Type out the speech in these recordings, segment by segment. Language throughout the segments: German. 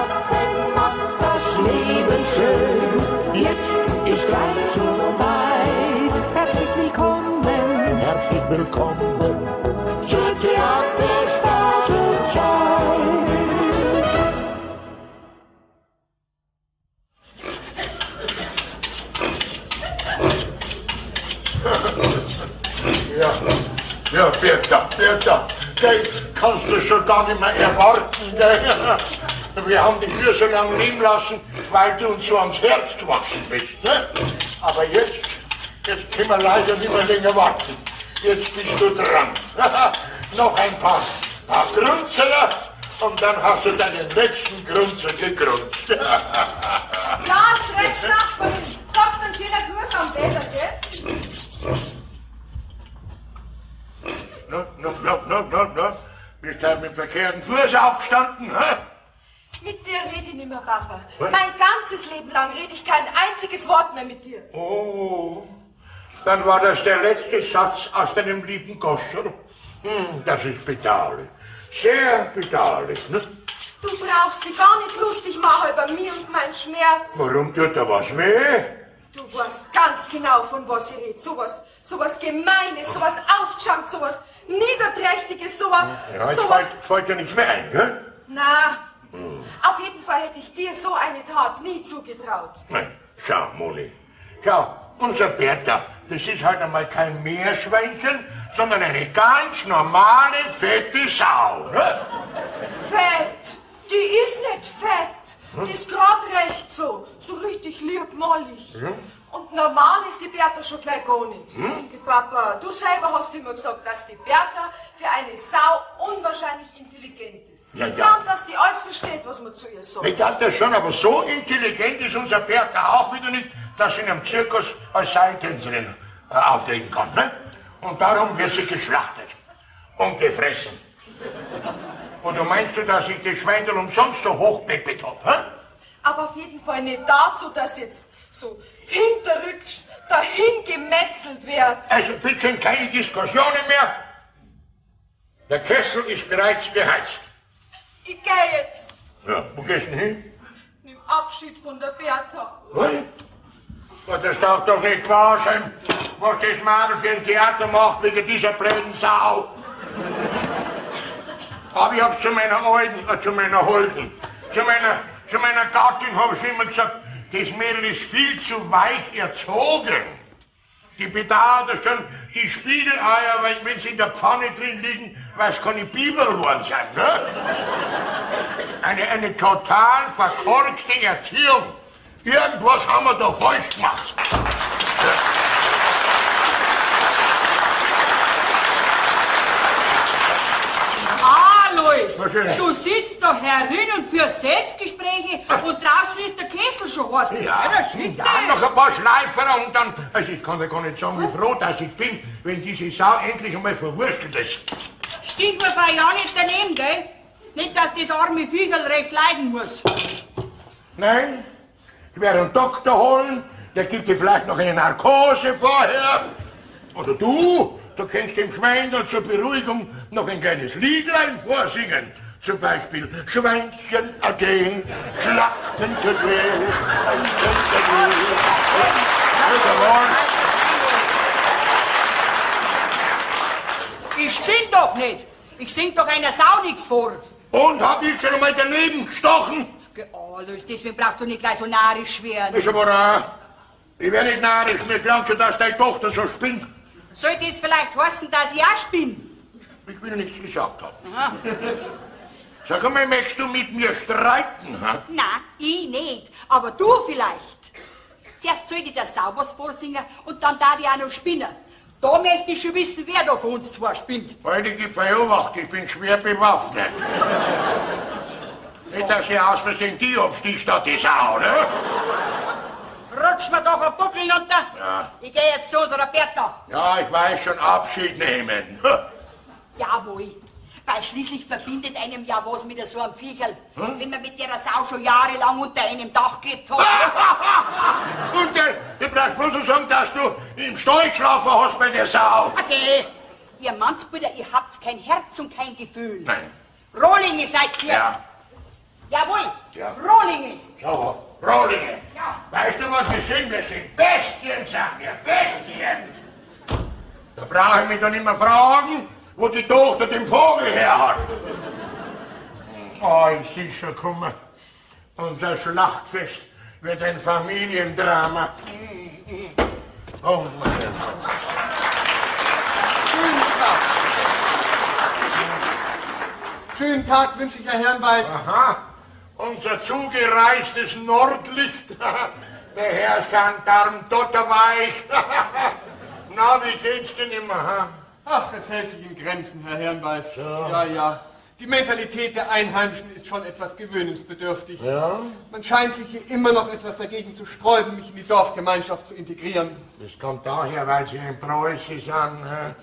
Lachen macht das Leben schön. Jetzt ist gleich so weit. Herzlich willkommen zur Theaterstartezeit. Ja, Bertha, gell, kannst du schon gar nicht mehr erwarten, gell? Wir haben dich nur so lange leben lassen, weil du uns so ans Herz gewachsen bist, ne? Aber jetzt können wir leider nicht mehr länger warten. Jetzt bist du dran. Noch ein paar Grunzeler und dann hast du deinen letzten Grunzer gegrunzt. Ja, schreck's Nachbarin. Sagst einen schönen Gruß am Peter, gell? No. Bist du mit dem verkehrten Fuß aufgestanden, hä? Mit dir rede ich nicht mehr, Papa. Was? Mein ganzes Leben lang rede ich kein einziges Wort mehr mit dir. Oh, dann war das der letzte Satz aus deinem lieben Goscher. Das ist bedauerlich. Sehr bedauerlich, ne? Du brauchst dich gar nicht lustig machen über mich und meinen Schmerz. Warum tut da was weh? Du weißt ganz genau, von was ich rede. Sowas Gemeines, sowas Ausgeschampt, sowas Niederträchtiges, sowas... Ja, es fällt dir nichts mehr ein, gell? Na, auf jeden Fall hätte ich dir so eine Tat nie zugetraut. Nein, schau, Moni. Schau, unser Bertha, das ist halt einmal kein Meerschweinchen, sondern eine ganz normale, fette Sau, ne? Fett? Die ist nicht fett. Die ist gerade recht so richtig liebmollig. Und normal ist die Bertha schon gleich gar nicht. Papa, du selber hast immer gesagt, dass die Bertha für eine Sau unwahrscheinlich intelligent ist. Ja. Und dass die alles versteht, was man zu ihr sagt. Ich dachte schon, aber so intelligent ist unser Bertha auch wieder nicht, dass sie in einem Zirkus als Seiltänzerin auftreten kann, ne? Und darum wird sie geschlachtet und gefressen. Und du meinst du, dass ich das Schweindel umsonst so hochbeppet hab, hä? Aber auf jeden Fall nicht dazu, dass jetzt so hinterrücks dahin gemetzelt wird. Also bitte keine Diskussionen mehr. Der Kessel ist bereits beheizt. Ich geh jetzt. Ja, wo gehst du denn hin? Nimm Abschied von der Bertha. Was? Das darf doch nicht wahr sein, was das Mädel für ein Theater macht wegen dieser blöden Sau. Aber ich hab's zu meiner Alten, zu meiner Holden, zu meiner Gattin hab ich immer gesagt, das Mädel ist viel zu weich erzogen. Die bedauert das schon, die Spiegeleier, wenn sie in der Pfanne drin liegen, weil es keine Bibel geworden sind, ne? Eine total verkorkste Erziehung. Irgendwas haben wir da falsch gemacht. Alois, du sitzt da herin und führst Selbstgespräche und draußen ist der Kessel schon heiß. Ja, noch ein paar Schleifer und dann... Also ich kann dir gar nicht sagen, wie froh dass ich bin, wenn diese Sau endlich einmal verwurstelt ist. Stinkt mir bei ja nicht daneben, gell? Nicht, dass das arme Viecherl recht leiden muss. Nein, ich werde einen Doktor holen, der gibt dir vielleicht noch eine Narkose vorher. Oder du kannst dem Schwein da zur Beruhigung noch ein kleines Liedlein vorsingen. Zum Beispiel Schweinchen ade, Schlachten ade, Ich spinn doch nicht. Ich sing doch einer Sau nichts vor. Und hab ich schon einmal daneben gestochen? Alois, deswegen brauchst du nicht gleich so narrisch werden. Ist aber ich werde nicht narrisch, mir glaubt schon, dass deine Tochter so spinnt. Soll das vielleicht heißen, dass ich auch spinne? Ich will nichts gesagt haben. Sag einmal, möchtest du mit mir streiten? Ha? Nein, ich nicht. Aber du vielleicht. Zuerst soll ich der Sau was vorsingen und dann darf ich auch noch spinnen. Da möchte ich schon wissen, wer da von uns zwei spinnt. Heute gibt Verwacht, ich bin schwer bewaffnet. Nicht, dass ich aus Versehen die abstich statt die Sau, ne? Rutsch mir doch ein Buckel runter. Ja. Ich gehe jetzt zu unserer Bertha. Ja, ich weiß schon, Abschied nehmen. Jawohl. Weil schließlich verbindet einem ja was mit so einem Viecherl, wenn man mit der Sau schon jahrelang unter einem Dach gelebt hat. Und du brauchst bloß so sagen, dass du im Stall geschlafen hast bei der Sau. Okay. Ihr Mannsbrüder, ihr habt kein Herz und kein Gefühl. Nein. Rohlinge seid ihr. Ja. Jawohl, Ja. Rohlinge. So, Rohlinge. Ja. Weißt du, was wir sind? Wir sind Bestien, sagen wir, Bestien. Da brauche ich mich doch nicht mehr fragen, wo die Tochter den Vogel her hat. Oh, ich sehe schon kommen. Unser Schlachtfest wird ein Familiendrama. Oh mein Gott. Schönen Tag wünsche ich, Herr Herrenbeiß. Aha, unser zugereistes Nordlicht, der Herr Gendarm Dotterweich. Na, wie geht's denn immer, ha? Ach, es hält sich in Grenzen, Herr Herrenbeiß. Ja. Die Mentalität der Einheimischen ist schon etwas gewöhnungsbedürftig. Ja? Man scheint sich hier immer noch etwas dagegen zu sträuben, mich in die Dorfgemeinschaft zu integrieren. Das kommt daher, weil Sie ein Preuße sind, ha?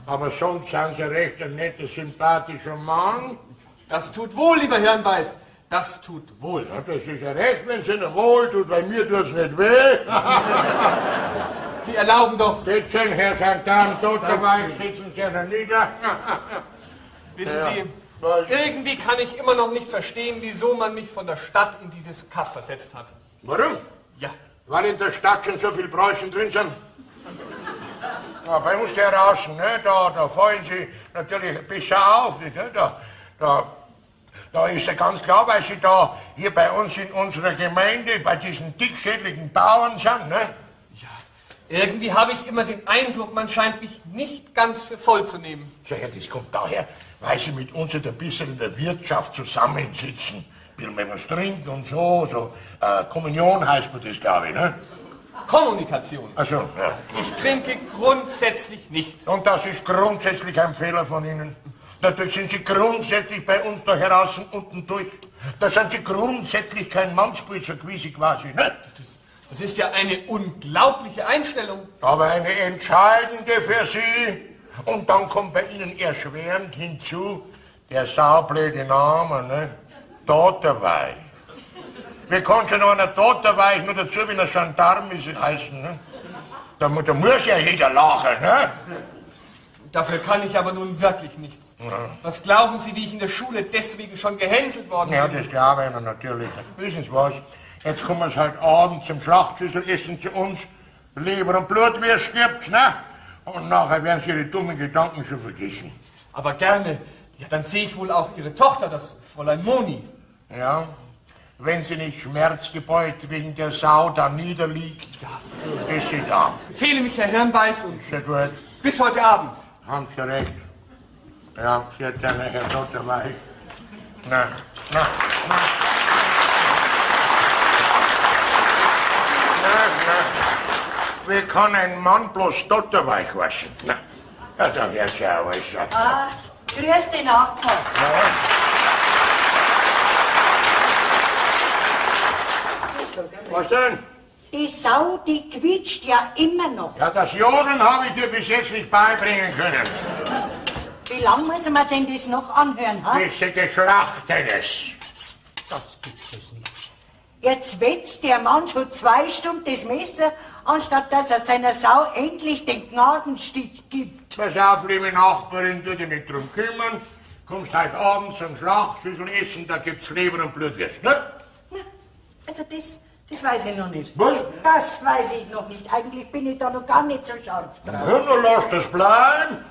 Aber sonst sind Sie recht ein netter, sympathischer Mann. Das tut wohl, lieber Herrenbeiß. Das tut wohl. Ja, das ist ja recht, wenn es Ihnen wohl tut, weil mir tut's nicht weh. Sie erlauben doch, Bitte schön, Herr Gendarm Dotterweich, sitzen Sie da nieder. wissen Ja. Sie, Was? irgendwie kann ich immer noch nicht verstehen, wieso man mich von der Stadt in dieses Kaff versetzt hat. Warum? Ja, Weil in der Stadt schon so viele Preußen drin sind. Ja, bei uns da draußen, ne, da fallen Sie natürlich besser auf. Nicht, ne? Da ist ja ganz klar, weil Sie da hier bei uns in unserer Gemeinde bei diesen dickschädlichen Bauern sind. Ne? irgendwie habe ich immer den Eindruck, man scheint mich nicht ganz für voll zu nehmen. So, ja, das kommt daher, weil Sie mit uns ein bisschen in der Wirtschaft zusammensitzen. Ein bisschen mehr was trinken und so. Kommunion heißt man das, glaube ich. Ne? Kommunikation. Also, ja. Ich trinke grundsätzlich nicht. Und das ist grundsätzlich ein Fehler von Ihnen. Da sind Sie grundsätzlich bei uns da heraus unten durch. Da sind Sie grundsätzlich kein Mannsbüßer gewesen quasi, ne? Das ist ja eine unglaubliche Einstellung. Aber eine entscheidende für Sie. Und dann kommt bei Ihnen erschwerend hinzu, der saublöde Name, ne? Dotterweich. Wie kann schon einer Dotterweich nur dazu, wenn er Gendarm ist, heißen, ne? Da muss ja jeder lachen, ne? Dafür kann ich aber nun wirklich nichts. Ja. Was glauben Sie, wie ich in der Schule deswegen schon gehänselt worden Ja, bin? das glaube ich Ihnen natürlich. Wissen Sie was? Jetzt kommen Sie halt abends zum Schlachtschüssel, essen Sie uns Leber und Blutwürst gibt's, ne? Und nachher werden Sie Ihre dummen Gedanken schon vergessen. Aber gerne. Ja, dann sehe ich wohl auch Ihre Tochter, das Fräulein Moni. Ja? Wenn sie nicht schmerzgebeut wegen der Sau da niederliegt, ist sie da. Empfehle mich, Herr Hirnbeiß, und Sehr gut. bis heute Abend. Haben Sie recht. Ja, Sie hat ja Herr Dotterweich. Na. Na. Wie kann ein Mann bloß Dotterweich waschen? Na, ja, da wird ja alles. Grüß den Nachbar. Was denn? Die Sau, die quietscht ja immer noch. Ja, das Jodeln habe ich dir bis jetzt nicht beibringen können. Wie lange muss man denn das noch anhören, ha? Bis sie geschlachtet ist. Das gibt's es nicht. Jetzt wetzt der Mann schon 2 Stunden das Messer, anstatt dass er seiner Sau endlich den Gnadenstich gibt. Pass auf, liebe Nachbarin, tu dich nicht drum kümmern. Kommst heute Abend zum Schlachtschüssel essen, da gibt's Leber und Blutwürst, ne? Na, also das weiß ich noch nicht. Was? Das weiß ich noch nicht. Eigentlich bin ich da noch gar nicht so scharf drauf. Ja, dann lass das bleiben.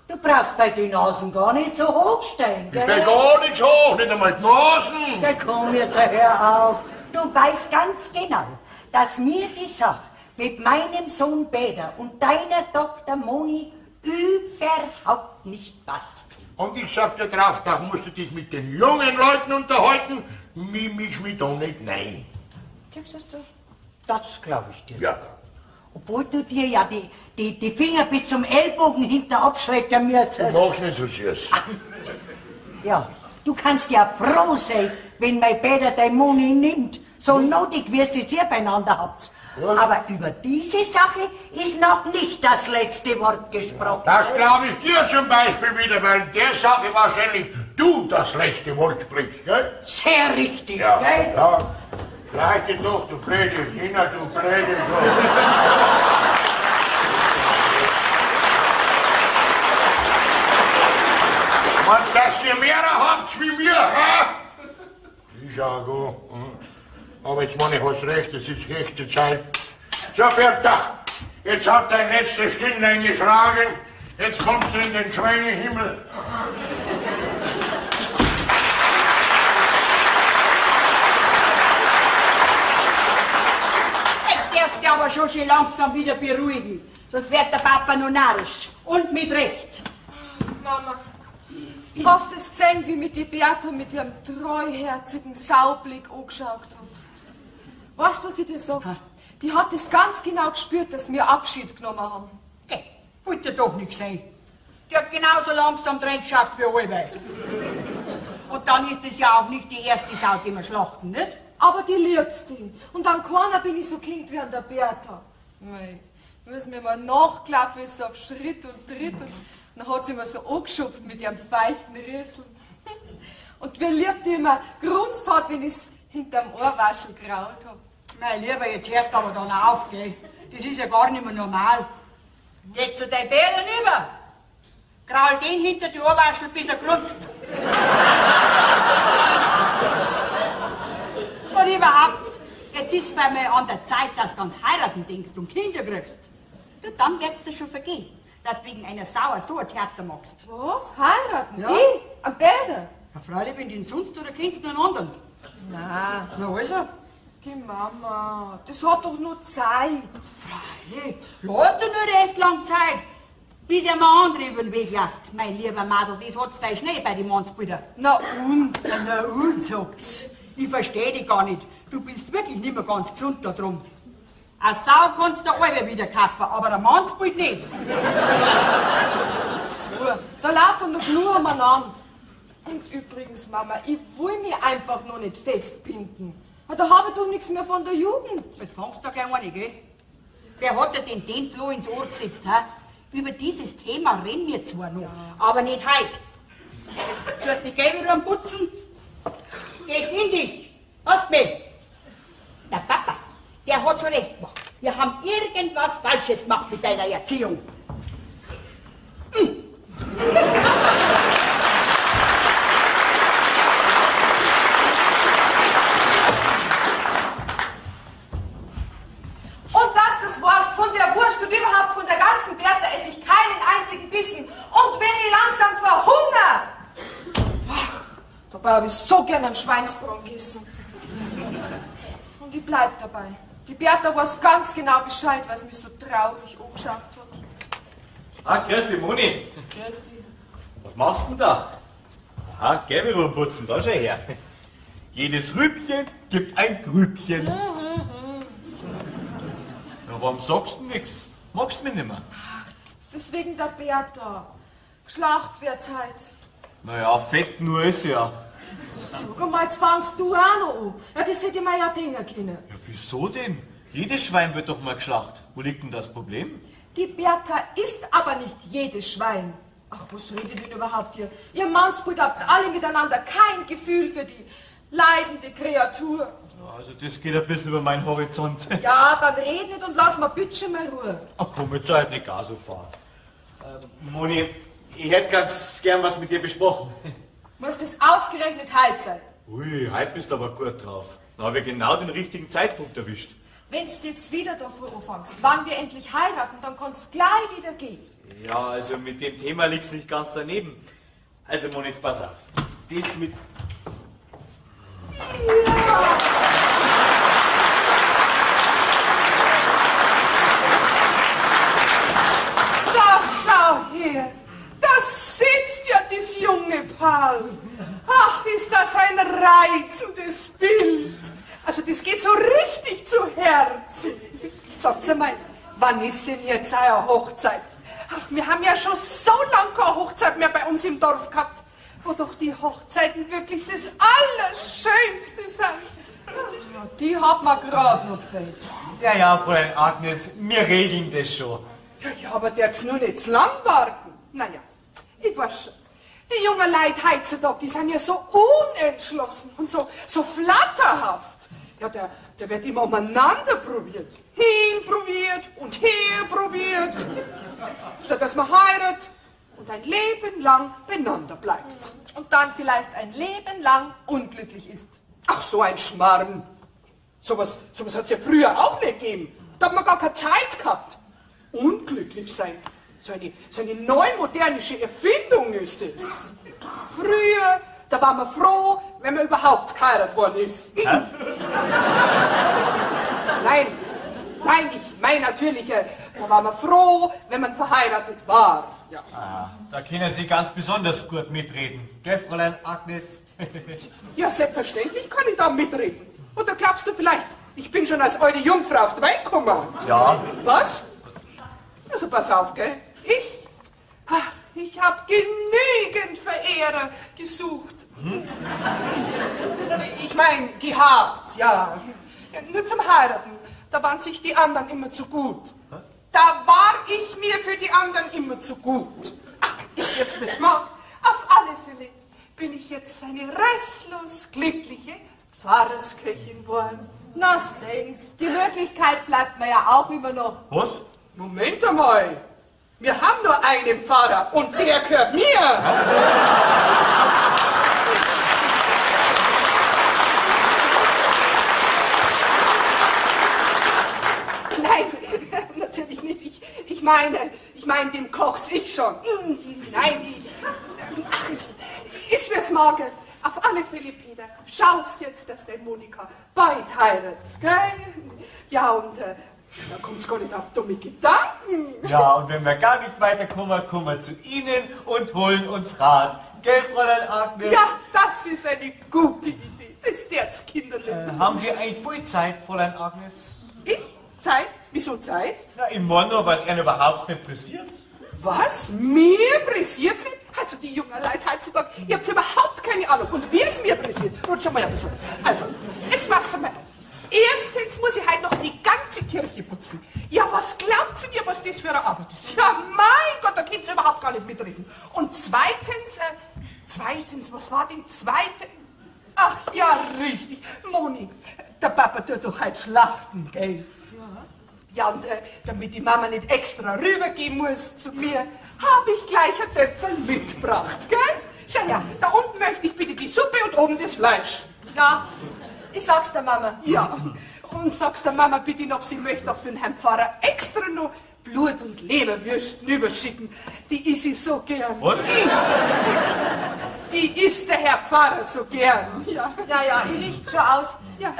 Du brauchst bei den Nasen gar nicht so hochstellen, Ich gell? stell gar nichts hoch, nicht einmal die Nasen. Ja, komm jetzt, hör auf. Du weißt ganz genau, dass mir die Sache mit meinem Sohn Bäder und deiner Tochter Moni überhaupt nicht passt. Und ich sag dir drauf, da musst du dich mit den jungen Leuten unterhalten. Misch mich da nicht rein. Sagst du? Das glaube ich dir Ja. sogar. Obwohl du dir ja die Finger bis zum Ellbogen hinter abschrecken müsstest. Du machst nicht so süß. Ja, du kannst ja froh sein, wenn mein Bäder dein Moni nimmt. So notig wirst ihr sehr beieinander habt. Was? Aber über diese Sache ist noch nicht das letzte Wort gesprochen. Das glaube ich dir zum Beispiel wieder, weil in der Sache wahrscheinlich du das letzte Wort sprichst, gell? Sehr richtig, Ja, gell? ja. Gleich dich doch, du blöde Kinder, du blöde. Meinst du, dass ihr mehr habt wie wir, hä? Ist ja gut. Aber jetzt, Mann, ich hast recht, es ist echte Zeit. So, Bertha, jetzt hat dein letztes Stündlein geschlagen. Jetzt kommst du in den Schweinehimmel. Jetzt darfst du aber schon langsam wieder beruhigen. Sonst wird der Papa noch narrisch. Und mit Recht. Mama, hast du es gesehen, wie mit die Bertha mit ihrem treuherzigen Saublick angeschaut hat? Weißt du, was ich dir sag? Die hat es ganz genau gespürt, dass wir Abschied genommen haben. Geh, wollte doch nicht sein. Die hat genauso langsam reingeschaut wie alle. Und dann ist es ja auch nicht die erste Sau, die wir schlachten, nicht? Aber die liebst die. Und an keiner bin ich so kind wie an der Bertha. Mei, müssen wir mal nachgelaufen ist, so auf Schritt und Tritt. Und dann hat sie mir so angeschupft mit ihrem feuchten Rüssel. Und wie lieb die immer grunzt hat, wenn ich es hinterm Ohrwaschen graut hab. Mein Lieber, jetzt hörst du aber dann auf, gell? Das ist ja gar nicht mehr normal. Geh zu deinen Bären über. Kraul den hinter die Ohrwaschel, bis er grunzt. Und überhaupt, jetzt ist es bei mir an der Zeit, dass du ans Heiraten denkst und Kinder kriegst. Du, dann wird's dir schon vergehen, dass du wegen einer Sauer so ein Theater machst. Was? Heiraten? Ja. Ich? Am Bäder? Ja, freilich, wenn du ihn sonst oder kennst du einen anderen. Nein. Na also, Die Mama, das hat doch nur Zeit. freilich, lass dir nur recht lang Zeit, bis ja mal andere über den Weg läuft. Mein lieber Madel, das hat's fein Schnee bei den Mannsbrüdern. Na und? Na und, sagt's. Ich versteh dich gar nicht. Du bist wirklich nicht mehr ganz gesund da drum. Eine Sau kannst du alle wieder kaufen, aber ein Mannsbild nicht. So, da laufen doch nur umeinander. Und übrigens, Mama, ich will mich einfach noch nicht festbinden. Da habe ich doch nichts mehr von der Jugend. Jetzt fangst du gleich an, gell? Wer hat dir denn den Floh ins Ohr gesetzt, hä? Über dieses Thema reden wir zwar noch, aber nicht heute. Du hast die Gäbe am Putzen, gehst in dich. Hast mich? Der Papa, der hat schon recht gemacht. Wir haben irgendwas Falsches gemacht mit deiner Erziehung. Und dass das warst von der Wurst und überhaupt von der ganzen Bertha esse ich keinen einzigen Bissen. Und wenn ich langsam verhungere. Ach, dabei habe ich so gern einen Schweinsbraten gegessen. Und ich bleib dabei. Die Bertha weiß ganz genau Bescheid, weil sie mich so traurig angeschaut hat. Ah, grüß dich, Moni. Grüß dich. Was machst du denn da? Ah, Gäbe putzen, da schau her. Jedes Rübchen gibt ein Grübchen. Ja, warum sagst du nichts? Magst du mich nicht mehr? Das ist wegen der Bertha. Geschlacht wird Zeit. Naja, fett nur ist ja. Sag mal, jetzt fangst du auch noch an. Ja, das hätte ich mir ja denken können. Ja, wieso denn? Jedes Schwein wird doch mal geschlacht. Wo liegt denn das Problem? Die Bertha ist aber nicht jedes Schwein. Ach, was redet denn überhaupt hier? Ihr Mannsbrüder habt alle miteinander kein Gefühl für die leidende Kreatur. Ja, also das geht ein bisschen über meinen Horizont. Ja, dann red nicht und lass mal bitte mal Ruhe. Ach komm, jetzt seid nicht gar so fad. Moni, ich hätte ganz gern was mit dir besprochen. Muss das ausgerechnet heut sein? Ui, heute bist du aber gut drauf. Dann habe ich genau den richtigen Zeitpunkt erwischt. Wenn's jetzt wieder davor anfängst, wann wir endlich heiraten, dann kannst gleich wieder gehen. Ja, also mit dem Thema liegt's nicht ganz daneben. Also Moni, jetzt pass auf. Das mit... Da schau her, da sitzt ja das junge Paar. Ach, ist das ein reizendes Bild. Also das geht so richtig zu Herzen. Sagt mal, wann ist denn jetzt eure Hochzeit? Ach, wir haben ja schon so lange keine Hochzeit mehr bei uns im Dorf gehabt, wo doch die Hochzeiten wirklich das Allerschönste sind. Ja, die hat mir gerade noch gefällt. Ja, Fräulein Agnes, wir regeln das schon. Ja, aber der darf nur nicht zu lang warten. Naja, ich weiß schon. Die jungen Leute heutzutage, die sind ja so unentschlossen und so flatterhaft. Ja, der wird immer umeinander probiert. Hin probiert und her probiert. Statt dass man heiratet, und ein Leben lang beieinander bleibt. Und dann vielleicht ein Leben lang unglücklich ist. Ach, so ein Schmarrn. Sowas hat es ja früher auch nicht gegeben. Da hat man gar keine Zeit gehabt. Unglücklich sein. So eine neumodernische Erfindung ist es. Früher, da war man froh, wenn man überhaupt geheiratet worden ist. Nein, ich meine natürlich, da war man froh, wenn man verheiratet war. Ja. Ah, da können Sie ganz besonders gut mitreden. Gell, Fräulein Agnes? Ja, selbstverständlich kann ich da mitreden. Oder glaubst du vielleicht, ich bin schon als alte Jungfrau auf die Welt gekommen? Ja. Was? Also pass auf, gell? Ich habe genügend Verehrer gesucht. Ich meine, gehabt, ja. Nur zum Heiraten, da waren sich die anderen immer zu gut. Da war ich mir für die anderen immer zu gut. Ach, ist jetzt was mag. Auf alle Fälle bin ich jetzt eine restlos glückliche Pfarrersköchin geworden. Na, sing's. Die Wirklichkeit bleibt mir ja auch immer noch. Was? Moment einmal. Wir haben nur einen Pfarrer und der gehört mir. Nein, natürlich nicht. Ich meine, dem koch's ich schon. Nein, ach, ist mir's morgen. Auf alle Fälle, Peter, schaust jetzt, dass der Monika bald heiratet, gell? Ja, und da kommt's gar nicht auf dumme Gedanken. Ja, und wenn wir gar nicht weiterkommen, kommen wir zu Ihnen und holen uns Rat. Gell, Fräulein Agnes? Ja, das ist eine gute Idee. Das der's Kinderleben. Haben Sie eigentlich voll Zeit, Fräulein Agnes? Ich? Zeit? Wieso Zeit? Na, im Mono, was Ihnen überhaupt nicht passiert. Was? Mir pressiert's nicht? Also die jungen Leute heutzutage, ihr habt überhaupt keine Ahnung. Und wie es mir pressiert, rutsch schon mal ein bisschen. Also, jetzt passt mal auf. Erstens muss ich halt noch die ganze Kirche putzen. Ja, was glaubt ihr, was das für eine Arbeit ist? Ja, mein Gott, da könnt ihr überhaupt gar nicht mitreden. Und zweitens, was war denn zweitens? Ach, ja, richtig. Moni, der Papa tut doch halt schlachten, gell? Ja, und damit die Mama nicht extra rübergehen muss zu mir, habe ich gleich ein Töpferl mitgebracht, gell? Schau ja, da unten möchte ich bitte die Suppe und oben das Fleisch. Ja, ich sag's der Mama. Ja, und sagst der Mama bitte noch, sie möchte auch für den Herrn Pfarrer extra noch Blut- und Leberwürsten überschicken. Die isst sie so gern. Was? Die isst der Herr Pfarrer so gern. Ja. Ja, ihr riecht schon aus. Ja.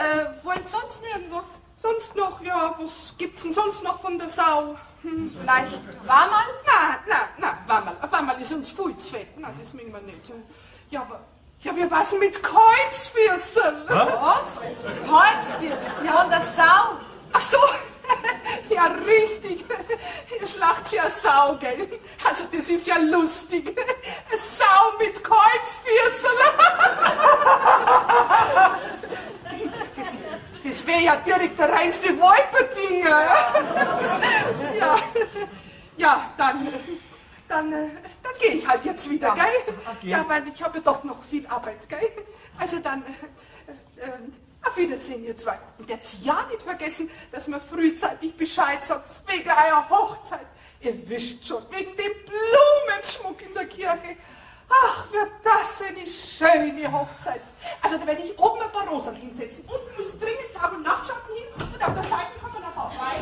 Wollen sonst irgendwas? Sonst noch, ja, was gibt's denn sonst noch von der Sau? Vielleicht Warmal? Na, Wammerl ist uns viel zu fett. Na, das mögen wir nicht. Ja, aber, ja, wir passen mit Kreuzfürsel. Was? Halbswürst von der Sau. Ach so, ja, richtig. Ihr schlacht ja Sau, gell? Also, das ist ja lustig. Eine Sau mit Kreuzfürsel. Das wäre ja direkt der reinste Wolperdinger. Ja, dann gehe ich halt jetzt wieder, gell? Okay. Ja, weil ich habe doch noch viel Arbeit, gell? Also dann, auf Wiedersehen, ihr zwei. Und jetzt ja nicht vergessen, dass man frühzeitig Bescheid sagt, wegen eurer Hochzeit. Ihr wisst schon, wegen dem Blumenschmuck in der Kirche. Ach, wird das eine schöne Hochzeit. Also da werde ich oben ein paar Rosen hinsetzen. Unten müssen dringend Tag- und Nachtschatten hin und auf der Seite kann man ein paar frei.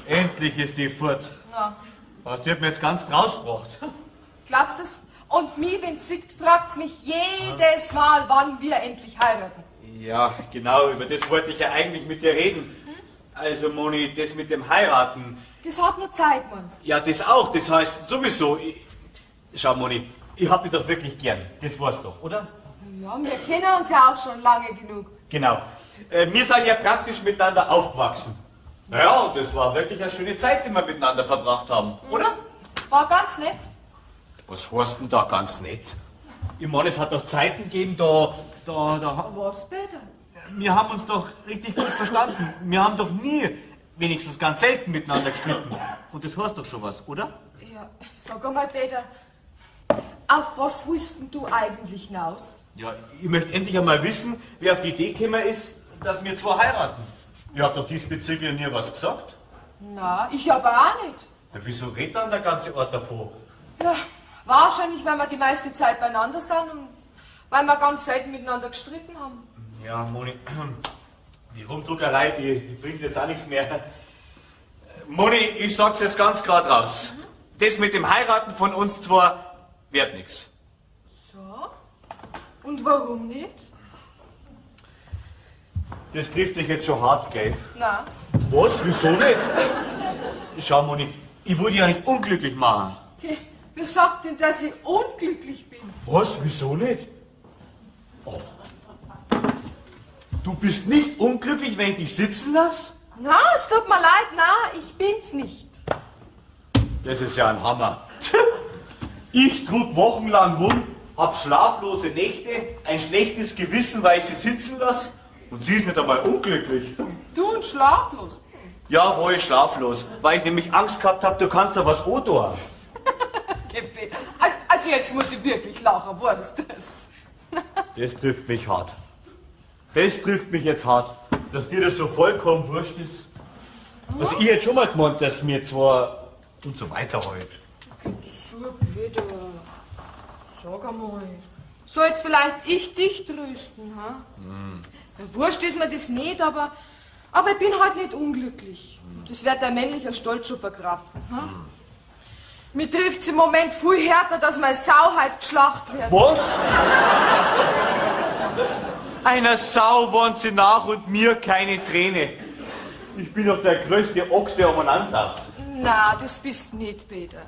Endlich ist die fort. Na, Was wird mir jetzt ganz rausgebracht? glaubst du's? Und mir, wenn's sieht, fragt's mich jedes Mal, wann wir endlich heiraten. Ja, genau, über das wollte ich ja eigentlich mit dir reden. Also, Moni, das mit dem Heiraten. Das hat nur Zeit, meinst du? Ja, das auch, das heißt sowieso. Schau, Moni, ich hab dich doch wirklich gern. Das weißt doch, oder? Ja, wir kennen uns ja auch schon lange genug. Genau. Wir sind ja praktisch miteinander aufgewachsen. Naja, und das war wirklich eine schöne Zeit, die wir miteinander verbracht haben, oder? War ganz nett. Was heißt denn da ganz nett? Ich meine, es hat doch Zeiten gegeben, da Was bitte? wir haben uns doch richtig gut verstanden. Wir haben doch nie, wenigstens ganz selten miteinander gestritten. Und das heißt doch schon was, oder? Ja, sag einmal, Peter, auf was willst denn du eigentlich hinaus? Ja, ich möchte endlich einmal wissen, wer auf die Idee gekommen ist, dass wir zwei heiraten. Ihr habt doch diesbezüglich nie was gesagt. Na, ich aber auch nicht. Ja, wieso redet dann der ganze Ort davon? Ja, wahrscheinlich, weil wir die meiste Zeit beieinander sind und weil wir ganz selten miteinander gestritten haben. Ja, Moni, die Rumdruckerei, die bringt jetzt auch nichts mehr. Moni, ich sag's jetzt ganz gerade raus. Das mit dem Heiraten von uns zwei wird nichts. So? Und warum nicht? Das trifft dich jetzt schon hart, gell? Na, Was? Wieso nicht? Schau, Moni, ich wollte ja nicht unglücklich machen. wer sagt denn, dass ich unglücklich bin? Was? Wieso nicht? Oh. Du bist nicht unglücklich, wenn ich dich sitzen lasse? Na, es tut mir leid, na, ich bin's nicht. Das ist ja ein Hammer. Ich trug wochenlang rum, hab schlaflose Nächte, ein schlechtes Gewissen, weil ich sie sitzen lasse. Und sie ist nicht einmal unglücklich. Du und schlaflos. Ja, wohl schlaflos, weil ich nämlich Angst gehabt habe, du kannst da was tun. Also jetzt muss ich wirklich lachen, was ist das? Das trifft mich hart. Das trifft mich jetzt hart, dass dir das so vollkommen wurscht ist. Also ich hätte schon mal gemeint, dass mir zwar und so weiter heute. So, Peter, sag einmal, soll jetzt vielleicht ich dich trösten, ha? Ja, wurscht ist mir das nicht, aber ich bin halt nicht unglücklich. Das wird ein männlicher Stolz schon verkraften, ha? Mir trifft's im Moment viel härter, dass meine Sau halt geschlachtet wird. Was? Einer Sau wohnt sie nach und mir keine Träne. Ich bin doch der größte Ochs, der umeinander läuft. Na, das bist nicht, Peter.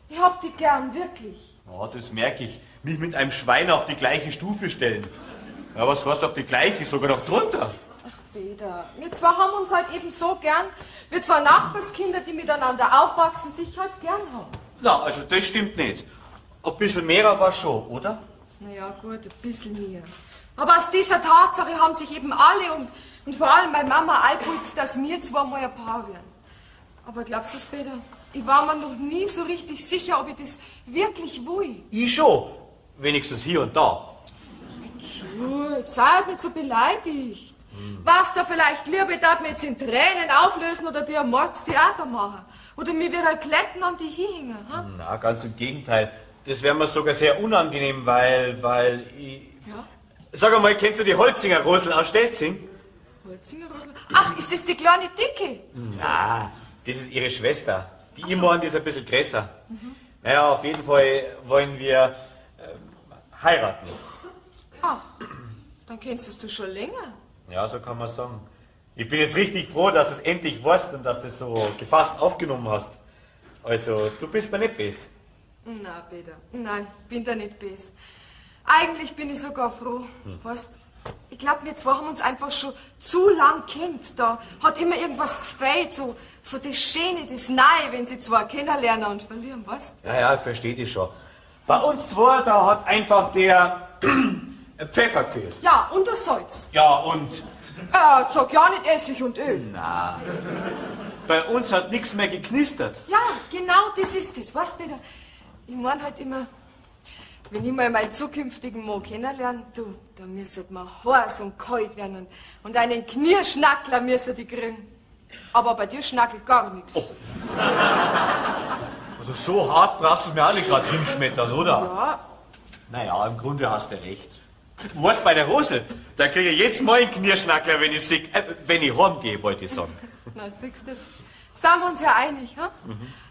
Ich hab dich gern, wirklich. Ja, das merke ich. Mich mit einem Schwein auf die gleiche Stufe stellen. Ja, was heißt auf die gleiche? Sogar noch drunter. Ach, Peter, wir zwei haben uns halt eben so gern. Wir zwei Nachbarskinder, die miteinander aufwachsen, sich halt gern haben. Na, also das stimmt nicht. Ein bisschen mehr war schon, oder? Naja, gut, ein bisschen mehr. Aber aus dieser Tatsache haben sich eben alle und vor allem meine Mama eingeholt, dass wir zweimal ein Paar werden. Aber glaubst du es, Peter? Ich war mir noch nie so richtig sicher, ob ich das wirklich will. Ich schon. Wenigstens hier und da. So, jetzt sei halt nicht so beleidigt. Was da vielleicht lieber, ich darf mir jetzt in Tränen auflösen oder dir ein Mordstheater machen. Oder mir wieder Kletten an die hinhängen. Ha? Na, ganz im Gegenteil. Das wäre mir sogar sehr unangenehm, weil ich... Ja? Sag einmal, kennst du die Holzinger Rosel aus Stelzing? Holzinger Rosel? Ach, ist das die kleine Dicke? Na, das ist ihre Schwester. Die Imorn, die ist ein bisschen größer. Naja, auf jeden Fall wollen wir heiraten. Ach, dann kennst du schon länger. Ja, so kann man sagen. Ich bin jetzt richtig froh, dass du es endlich weißt und dass du es so gefasst aufgenommen hast. Also, du bist mir nicht böse. Na, Peter, nein, bin da nicht böse. Eigentlich bin ich sogar froh. Weißt, ich glaube, wir zwei haben uns einfach schon zu lang kennt. Da hat immer irgendwas gefehlt, so das Schöne, das Neue, wenn sie zwei kennenlernen und verlieren, weißt? Ja, ich verstehe dich schon. Bei uns zwei, da hat einfach der Pfeffer gefehlt. Ja, und das Salz. Ja, und... Sag ja nicht Essig und Öl. Na, bei uns hat nichts mehr geknistert. Ja, genau das ist es, weißt Peter? Ich mein halt immer, wenn ich mal meinen zukünftigen Mann kennenlerne, da müsste man heiß und kalt werden und einen Knirschnackler müsste die kriegen. Aber bei dir schnackelt gar nichts. Oh. Also so hart brauchst du mir auch nicht gerade hinschmettern, oder? Ja, Naja, im Grunde hast du recht. Du weißt, bei der Rosel, da kriege ich jetzt mal einen Knirschnackler, wenn ich heimgehe, wollte ich sagen. na siehst du, sind wir uns ja einig, ha?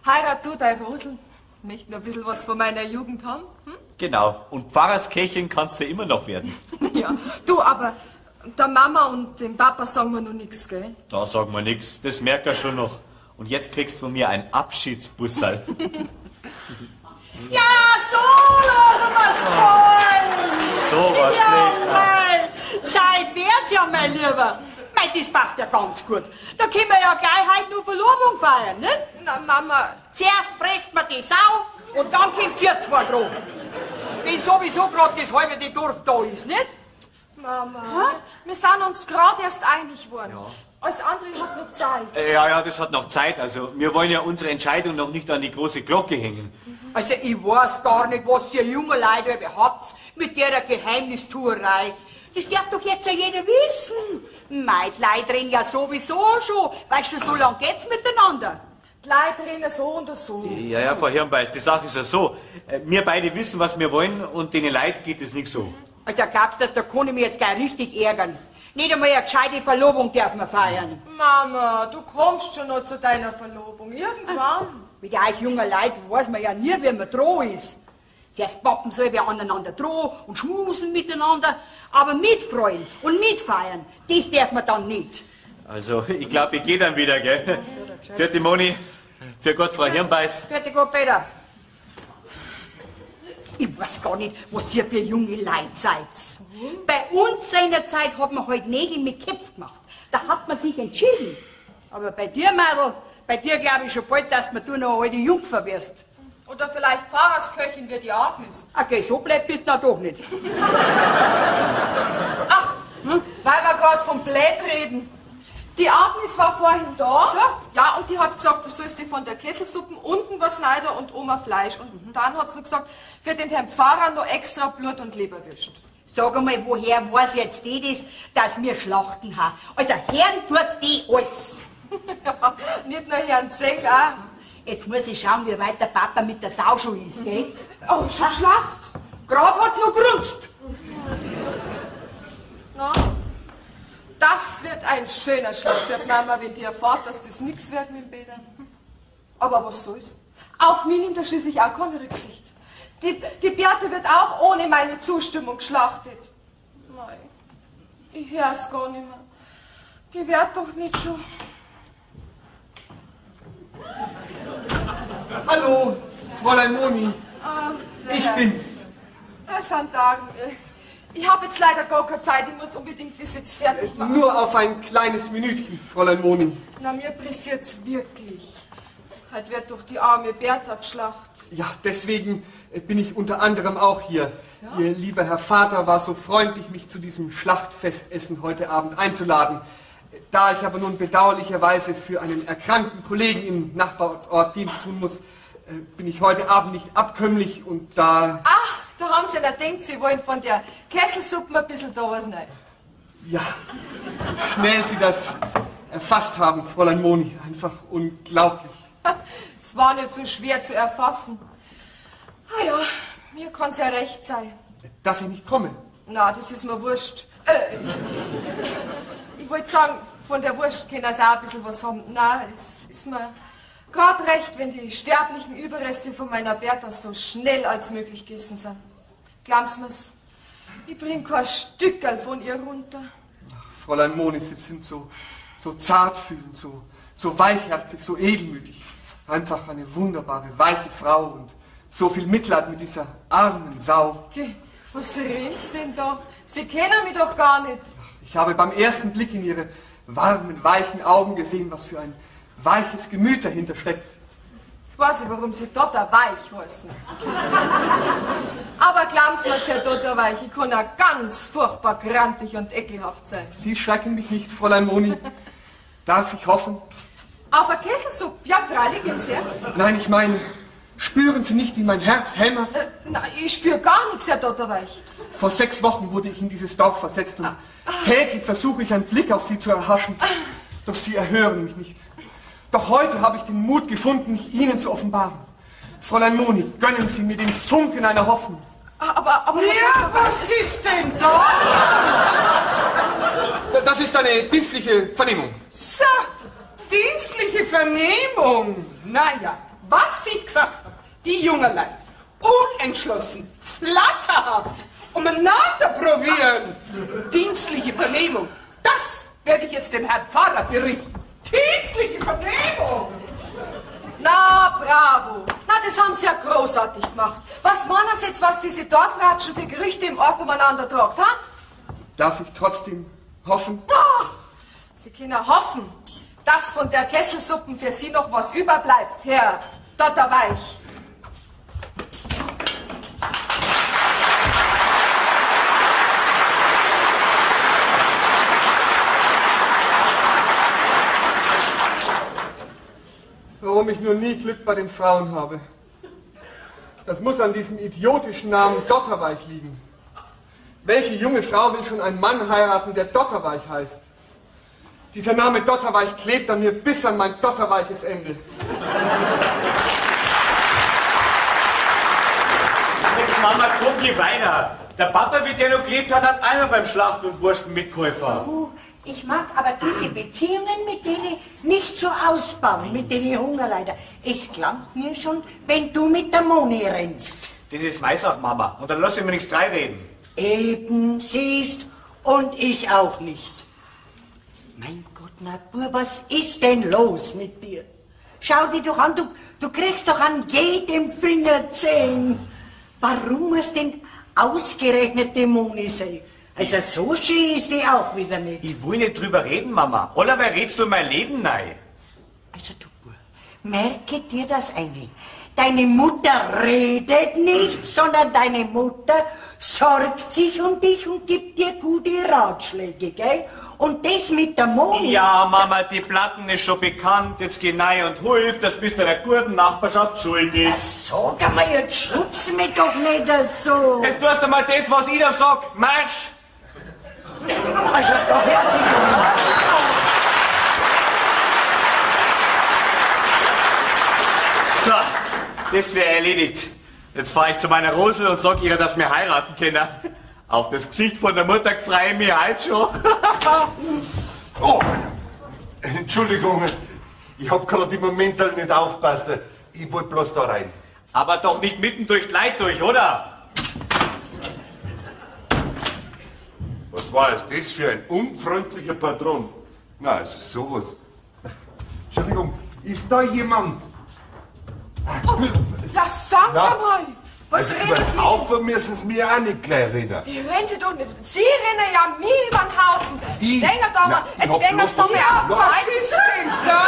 Heirat du dein Rosel. Möchten ein bisschen was von meiner Jugend haben? Hm? Genau. Und Pfarrerskirchen kannst du immer noch werden. Ja, du, aber der Mama und dem Papa sagen wir noch nichts, gell? Da sagen wir nichts, das merkt er schon noch. Und jetzt kriegst du von mir ein Abschiedsbussal. Ja, so lassen wir's fallen. So was Ja, mei, Zeit wird's ja, mein Lieber. Mei, das passt ja ganz gut. Da können wir ja gleich heute noch Verlobung feiern, nicht? Na, Mama, Zuerst frisst man die Sau und dann kommt ihr zwei dran. Wenn sowieso gerade das halbe Dorf da ist, nicht? Mama, wir sind uns gerade erst einig geworden. Alles andere hat noch Zeit. Ja, das hat noch Zeit. Also, wir wollen ja unsere Entscheidung noch nicht an die große Glocke hängen. Also ich weiß gar nicht, was ihr junge Leute überhaupt mit der Geheimnistuerei. Das darf doch jetzt ja jeder wissen. Mei, die Leute reden ja sowieso schon. Weißt du, so lang geht's miteinander. Die Leute reden so und so. Ja, Frau Hirnbeiß, die Sache ist ja so. Wir beide wissen, was wir wollen und den Leuten geht es nicht so. Also glaubst du, da kann ich mich jetzt gleich richtig ärgern? Nicht einmal eine gescheite Verlobung dürfen wir feiern. Mama, du kommst schon noch zu deiner Verlobung. Irgendwann. Mit euch junger Leute weiß man ja nie, wie man droh ist. Zuerst pappen soll wir aneinander droh und schmusen miteinander, aber mitfreuen und mitfeiern, das darf man dann nicht. Also, ich glaube, ich gehe dann wieder, gell? Für die Moni, für Gott, Frau Hirnbeiß. Fertig, Gott, Peter. Ich weiß gar nicht, was ihr für junge Leute seid. Bei uns seinerzeit hat man halt Nägel mit Köpf gemacht. Da hat man sich entschieden. Aber bei dir, Mädel, bei dir glaube ich schon bald, dass du noch eine alte Jungfer wirst. Oder vielleicht Pfarrersköchin wie die Agnes. Okay, so blöd bist du doch nicht. Ach, weil wir gerade vom Blät reden. Die Agnes war vorhin da. So? Ja, und die hat gesagt, du sollst dir von der Kesselsuppe unten was schneiden und Oma Fleisch. Und dann hat sie noch gesagt, für den Herrn Pfarrer noch extra Blut und Leberwürst. Sag einmal, woher weiß jetzt die das, dass wir Schlachten haben? Also, Herrn tut die alles. Ja, nicht nur Herrn Zeng, auch. Jetzt muss ich schauen, wie weit der Papa mit der Sau schon ist, gell? Oh, schon Schlacht? Gerade hat's noch grunzt. Na, das wird ein schöner Schlag für die Mama, wenn die erfahrt, dass das nichts wird mit dem Bäder. Aber was soll's? Auf mich nimmt er schließlich auch keine Rücksicht. Die Beate wird auch ohne meine Zustimmung geschlachtet. Nein, ich hör's gar nicht mehr. Die wird doch nicht schon... Hallo, Fräulein Moni. Ah, Ich bin's. Herr Schantagen, ich habe jetzt leider gar keine Zeit. Ich muss unbedingt das jetzt fertig machen. Nur auf ein kleines Minütchen, Fräulein Moni. Na, mir pressiert's wirklich. Heute wird doch die arme Bertha geschlacht. Ja, deswegen bin ich unter anderem auch hier. Ja? Ihr lieber Herr Vater war so freundlich, mich zu diesem Schlachtfestessen heute Abend einzuladen. Da ich aber nun bedauerlicherweise für einen erkrankten Kollegen im Nachbarort Dienst tun muss, bin ich heute Abend nicht abkömmlich und da... Ach, da haben Sie ja denkt, Sie wollen von der Kesselsuppe ein bisschen da was rein. Ja, schnell Sie das erfasst haben, Fräulein Moni. Einfach unglaublich. Es war nicht so schwer zu erfassen. Ah ja, mir kann's ja recht sein. Dass ich nicht komme. Na, das ist mir wurscht. Ich wollte sagen, von der Wurst können Sie auch ein bisschen was haben. Na, es ist mir gerade recht, wenn die sterblichen Überreste von meiner Bertha so schnell als möglich gegessen sind. Glauben Sie mir's? Ich bring kein Stückerl von ihr runter. Ach, Fräulein Moni, Sie sind so zartfühlend, so weichherzig, so edelmütig. Einfach eine wunderbare, weiche Frau und so viel Mitleid mit dieser armen Sau. Okay, was reden Sie denn da? Sie kennen mich doch gar nicht. Ich habe beim ersten Blick in Ihre warmen, weichen Augen gesehen, was für ein weiches Gemüt dahinter steckt. Jetzt weiß ich, warum Sie Dotter weich heißen. Aber glauben Sie mir, Herr Dotter weich, ich kann ja ganz furchtbar grantig und ekelhaft sein. Sie schrecken mich nicht, Fräulein Moni. Darf ich hoffen? Auf eine Kesselsuppe? Ja, freilich, im Sehr. Nein, ich meine, spüren Sie nicht, wie mein Herz hämmert? Nein, ich spüre gar nichts, Herr Dotterweich. Vor 6 Wochen wurde ich in dieses Dorf versetzt und täglich versuche ich einen Blick auf Sie zu erhaschen. Doch Sie erhören mich nicht. Doch heute habe ich den Mut gefunden, mich Ihnen zu offenbaren. Fräulein Moni, gönnen Sie mir den Funken einer Hoffnung. Aber... Ja, was ist denn da? Das ist eine dienstliche Vernehmung. So, dienstliche Vernehmung. Naja, was ich gesagt habe, die jungen Leute, unentschlossen, flatterhaft, umeinander probieren. Dienstliche Vernehmung, das werde ich jetzt dem Herrn Pfarrer berichten. Dienstliche Vernehmung. Na, bravo. Na, das haben Sie ja großartig gemacht. Was meinen Sie jetzt, was diese Dorfratschen für Gerüchte im Ort umeinander tragt, ha? Darf ich trotzdem hoffen? Ach, Sie können hoffen, dass von der Kesselsuppen für Sie noch was überbleibt, Herr Dotterweich. Warum ich nur nie Glück bei den Frauen habe. Das muss an diesem idiotischen Namen Dotterweich liegen. Welche junge Frau will schon einen Mann heiraten, der Dotterweich heißt? Dieser Name Dotterweich klebt an mir bis an mein dotterweiches Ende. Jetzt Mama, komm, geh weiter. Der Papa, wie der noch gelebt hat, hat einmal beim Schlachten und Wursten mitgeholfen. Oh, ich mag aber diese Beziehungen mit denen nicht so ausbauen, mit denen Hunger leider. Es klangt mir schon, wenn du mit der Moni rennst. Das ist meine Sache, Mama. Und dann lass ich mir nichts reinreden. Eben, siehst, und ich auch nicht. Mein Gott, na Bub, was ist denn los mit dir? Schau dir doch an, du kriegst doch an jedem Finger 10. Warum muss denn ausgerechnet die Moni sein? Also so schön ist die auch wieder nicht. Ich will nicht drüber reden, Mama. Allerweil redst du in mein Leben rein. Also du Bub, merke dir das eine. Deine Mutter redet nicht, sondern deine Mutter sorgt sich um dich und gibt dir gute Ratschläge, gell? Und das mit der Moni... Ja, Mama, die Platten ist schon bekannt. Jetzt geh rein und hilf, das bist du einer guten Nachbarschaft schuldig. Sag einmal, jetzt schubst mich doch nicht so. Jetzt tust du mal das, was ich da sag. Marsch! Also da hört sich schon mal. So, das wäre erledigt. Jetzt fahre ich zu meiner Rosel und sag ihr, dass wir heiraten können. Auf das Gesicht von der Mutter freue ich mich heute schon. Oh, Entschuldigung, ich hab gerade im Moment halt nicht aufgepasst. Ich wollte bloß da rein. Aber doch nicht mitten durch die Leute durch, oder? Was war jetzt das für ein unfreundlicher Patron? Na, also sowas. Entschuldigung, ist da jemand? Ja, sagen Sie mal. Was Also reden Sie über Laufen müssen Sie mir auch nicht gleich reden. Wie rennen Sie doch nicht? Sie rennen ja mir über den Haufen. Stenger da mal, jetzt gehen Sie doch mal auf. Was ist denn da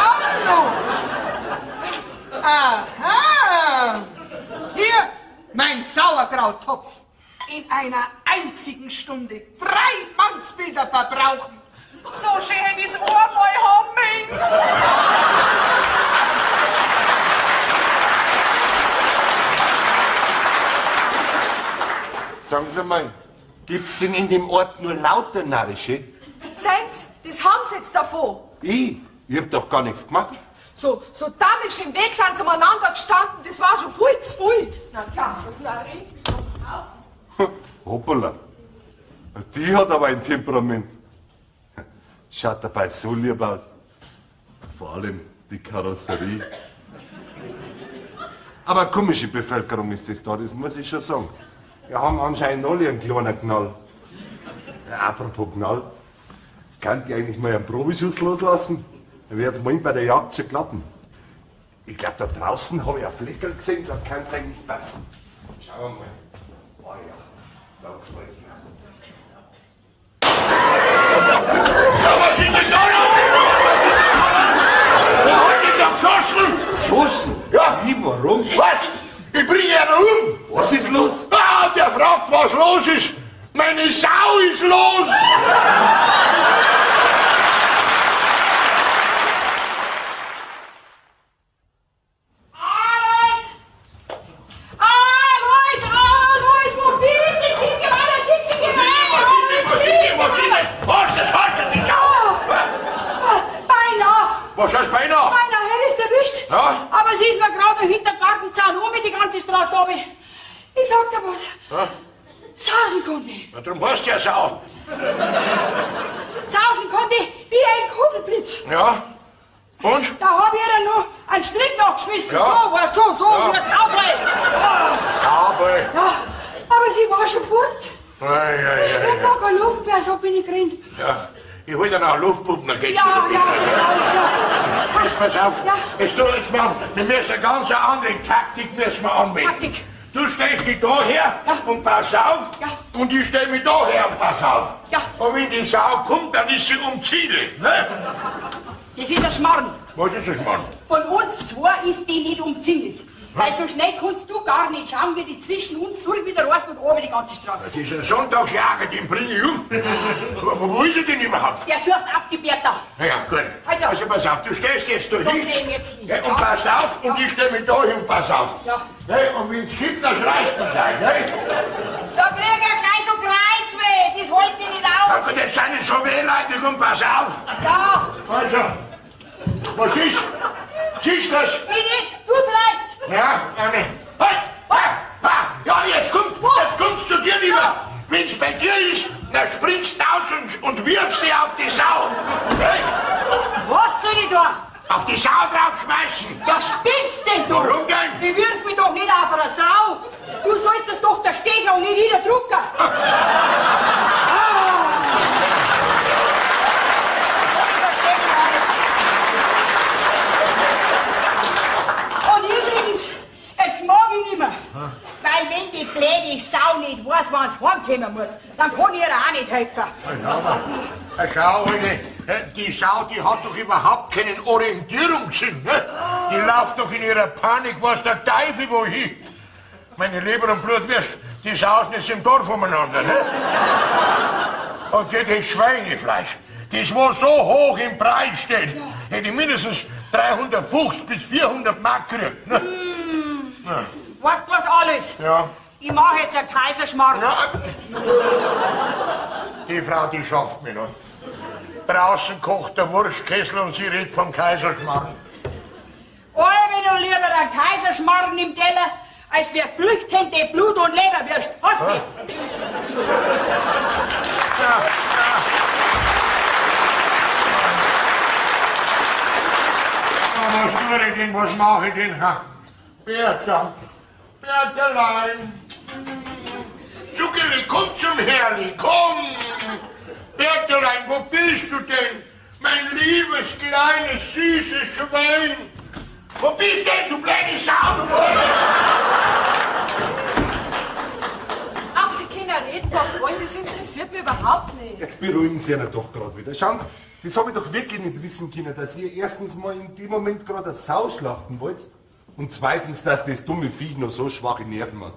los? Aha! Hier, mein Sauerkrauttopf. In einer einzigen Stunde 3 Mannsbilder verbrauchen. So schön hätte ich's einmal haben. Sagen Sie mal, gibt's denn in dem Ort nur lauter Narrische? Sehen Sie, das haben Sie jetzt davon. Ich hab doch gar nichts gemacht. So damisch im Weg sind sie umeinander gestanden, das war schon viel zu viel. Na klar, was Narri. Hoppala. Die hat aber ein Temperament. Schaut dabei so lieb aus. Vor allem die Karosserie. Aber komische Bevölkerung ist das da, das muss ich schon sagen. Wir haben anscheinend alle einen kleinen Knall. Ja, apropos Knall. Jetzt kann ich eigentlich mal einen Probeschuss loslassen. Dann wird es morgen bei der Jagd schon klappen. Ich glaube, da draußen habe ich ein Fleckerl gesehen, da kann es eigentlich passen. Schauen wir mal. Oh ja, da gefällt's mir. Ja, was ist denn da los? Wer hat denn da geschossen? Schossen? Ja. Wie, warum? Was? Ich bringe ihn um. Was ist los? Ah, der fragt, was los ist. Meine Sau ist los. Alois, wo bist du? Kinder, alle schicken die rein. Was ist das? Was ist die Sau? Beinahe. Was heißt beinahe? Beinahe hätte ich erwischt. Ja? Aber sie ist mir gerade hinter den Gartenzaun um die ganze Straße runter. Ich sag dir was. Ja? Sausen konnte ich. Na, drum heißt ja Sau. Sausen konnte ich wie ein Kugelblitz. Ja? Und? Da hab ich ihr noch einen Strick nachgeschmissen. Ja. So, weißt du, so Ja. wie ein Kaublei. Aber. Ja, aber sie war schon fort. Ja. Ich hab keine Luft mehr, so bin ich gerannt. Ja. Ich hol dann auch Luftpumpen, dann geht's Ja, wieder besser. Jetzt Pass auf, Ja. jetzt tu jetzt mal, wir müssen eine ganz andere Taktik müssen wir anwenden. Taktik. Du stellst dich da her Ja. und pass auf. Ja. Und ich stell mich da her und pass auf. Ja. Und wenn die Sau kommt, dann ist sie umzielt. Ne? Das ist ein Schmarrn. Was ist das, Mann? Von uns zwei ist die nicht umzingelt. Weil so schnell kannst du gar nicht schauen, wie die zwischen uns durch wieder rast und oben die ganze Straße. Das ist ein Sonntagsjager, den bringe ich um. Wo ist sie denn überhaupt? Der sucht auf die Bertha. Na ja, gut. Also. Also pass auf, du stellst jetzt da Da hin. steh ich jetzt hin. Ja, und pass auf, und ich stell mich da hin und pass auf. Ja. Ne? Und wenn's kommt, dann schreist du gleich. Ne? Da krieg ich gleich so Kreuzweh. jetzt sind nicht so wehleidig und pass auf. Ja, Also, was ist? Siehst du das? ich nicht, du vielleicht. Ja, Anne. Halt! Ja, jetzt kommst du dir lieber. Wenn's bei dir ist, dann springst du aus und wirfst dich auf die Sau. Hey, Was soll ich da? auf die Sau draufschmeißen. Ja, spinnst denn du? Warum denn? Ich wirf mich doch nicht auf eine Sau. Du solltest doch der Stecher und nicht ich der Drucker. Und übrigens, jetzt mag ich nicht mehr. Weil wenn die blöde Sau nicht weiß, wann es heimkommen muss, dann kann ich ihr auch nicht helfen. Ja, aber schau, Alter, die Sau, die hat doch überhaupt keinen Orientierungssinn. Ne? Die läuft doch in ihrer Panik, was der Teufel wohin. Meine Leber und Blutwürst, die sausen jetzt im Dorf umeinander. Ne? Und für das Schweinefleisch, das wo so hoch im Preis steht, hätte ich mindestens 350 bis 400 Mark gekriegt. Ne? Ja. Weißt du was alles? Ja. Ich mache jetzt einen Kaiserschmarrn. Ja. Die Frau, die schafft mich noch. Draußen kocht der Wurstkessel und sie redet vom Kaiserschmarrn. Wenn du lieber einen Kaiserschmarrn im Teller, als wir flüchtende Blut- und Leberwürst. Hast du mich? Was tue ich denn, was mache ich denn? Bertha, Bertelein. Zuckerli, komm zum Herrli, komm. Bertelein, wo bist du denn? Mein liebes, kleines, süßes Schwein. Wo bist denn, du blöde Sau? Ach, Sie können reden, was wollen, das interessiert mich überhaupt nicht. Jetzt beruhigen Sie ja doch gerade wieder. Schauen Sie, das habe ich doch wirklich nicht wissen können, dass ihr erstens mal in dem Moment gerade eine Sau schlachten wollt und zweitens, dass das dumme Viech noch so schwache Nerven hat.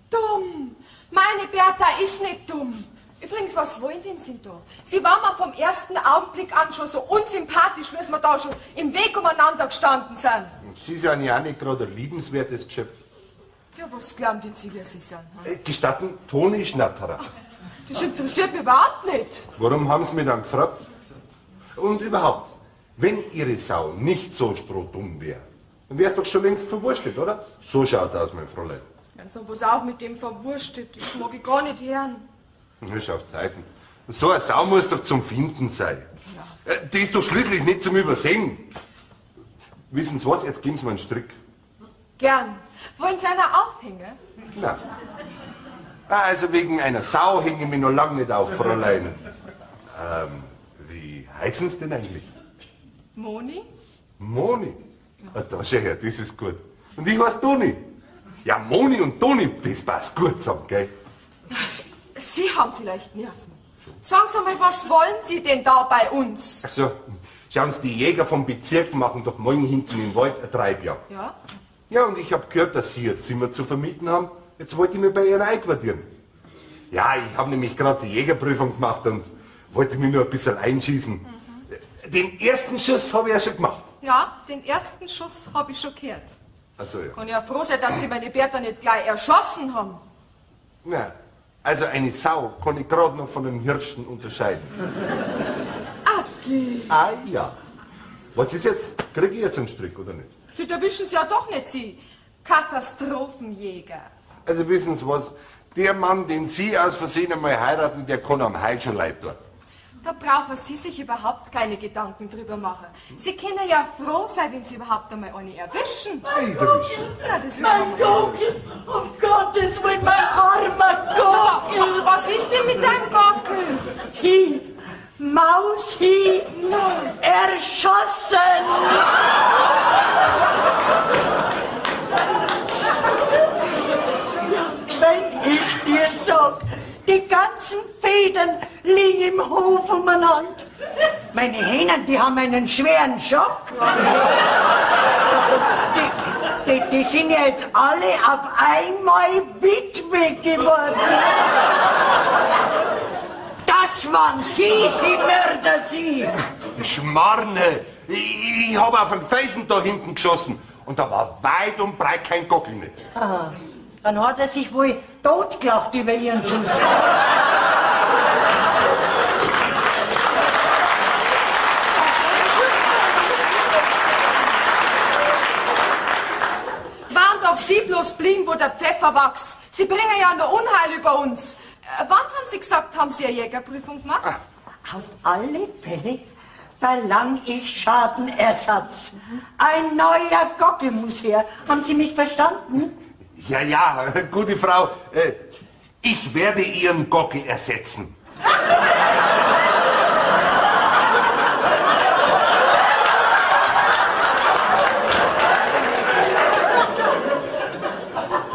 Dumm! Meine Bertha ist nicht dumm. Übrigens, was wollen denn Sie da? Sie waren mir vom ersten Augenblick an schon so unsympathisch, wie wir da schon im Weg umeinander gestanden sind. Und Sie sind ja auch nicht gerade ein liebenswertes Geschöpf. Ja, was glauben denn Sie, wer Sie sind? Hm? Gestatten, Toni Schnatterer. Das interessiert mich überhaupt nicht. Warum haben Sie mich dann gefragt? Und überhaupt, wenn Ihre Sau nicht so strohdumm wäre, dann wäre es doch schon längst verwurstet, oder? So schaut's aus, mein Fräulein. Ganz so, pass auf mit dem verwurstet, das mag ich gar nicht hören. Ist auf Zeiten. So eine Sau muss doch zum Finden sein. Ja. Die ist doch schließlich nicht zum Übersehen. Wissen Sie was? Jetzt geben Sie mir einen Strick. Gern. Wollen Sie einer aufhängen? Na. Also wegen einer Sau hänge ich mich noch lange nicht auf, Fräulein. Wie heißen Sie denn eigentlich? Moni? Moni? Ah, da schau her, das ist gut. Und ich heiße Toni. Ja, Moni und Toni, das passt gut zusammen, gell? Sie haben vielleicht Nerven. Sagen Sie mal, was wollen Sie denn da bei uns? Ach so, schauen Sie, die Jäger vom Bezirk machen doch morgen hinten im Wald eine Treibjagd. Ja? Ja, und ich habe gehört, dass Sie ein Zimmer zu vermieten haben. Jetzt wollte ich mich bei Ihnen einquartieren. Ja, ich habe nämlich gerade die Jägerprüfung gemacht und wollte mich nur ein bisschen einschießen. Den ersten Schuss habe ich ja schon gemacht. Ja, den ersten Schuss habe ich schon gehört. Ach so, ja. Kann ja froh sein, dass Sie meine Bertha nicht gleich erschossen haben. Na, also eine Sau kann ich gerade noch von einem Hirschen unterscheiden. Okay. Ah ja. Was ist jetzt? Kriege ich jetzt einen Strick oder nicht? Sie erwischen es ja doch nicht, Sie Katastrophenjäger. Also wissen Sie was? Der Mann, den Sie aus Versehen einmal heiraten, der kann am Heil schon leid tun. Da brauchen Sie sich überhaupt keine Gedanken drüber machen. Sie können ja froh sein, wenn Sie überhaupt einmal eine erwischen. Erwischen? Ja, das Mein Gockel! Um Gottes Willen, mein armer Gockel! Was ist denn mit deinem Gockel? Hi, Maus, hi, erschossen! Wenn ich dir sag, die ganzen Federn liegen im Hof umeinander. Meine Hähnen, die haben einen schweren Schock. Die sind ja jetzt alle auf einmal Witwe geworden. Das waren Sie Mörder, Sie! Schmarrne! Ich habe auf einen Felsen da hinten geschossen und da war weit und breit kein Gockel nicht. Ah, dann hat er sich wohl totgelacht über Ihren Schuss. doch Sie bloß blieben, wo der Pfeffer wächst. Sie bringen ja nur Unheil über uns. Wann haben Sie gesagt, haben Sie eine Jägerprüfung gemacht? Auf alle Fälle verlang ich Schadenersatz. Ein neuer Gockel muss her. Haben Sie mich verstanden? Ja, ja, gute Frau, ich werde Ihren Gockel ersetzen.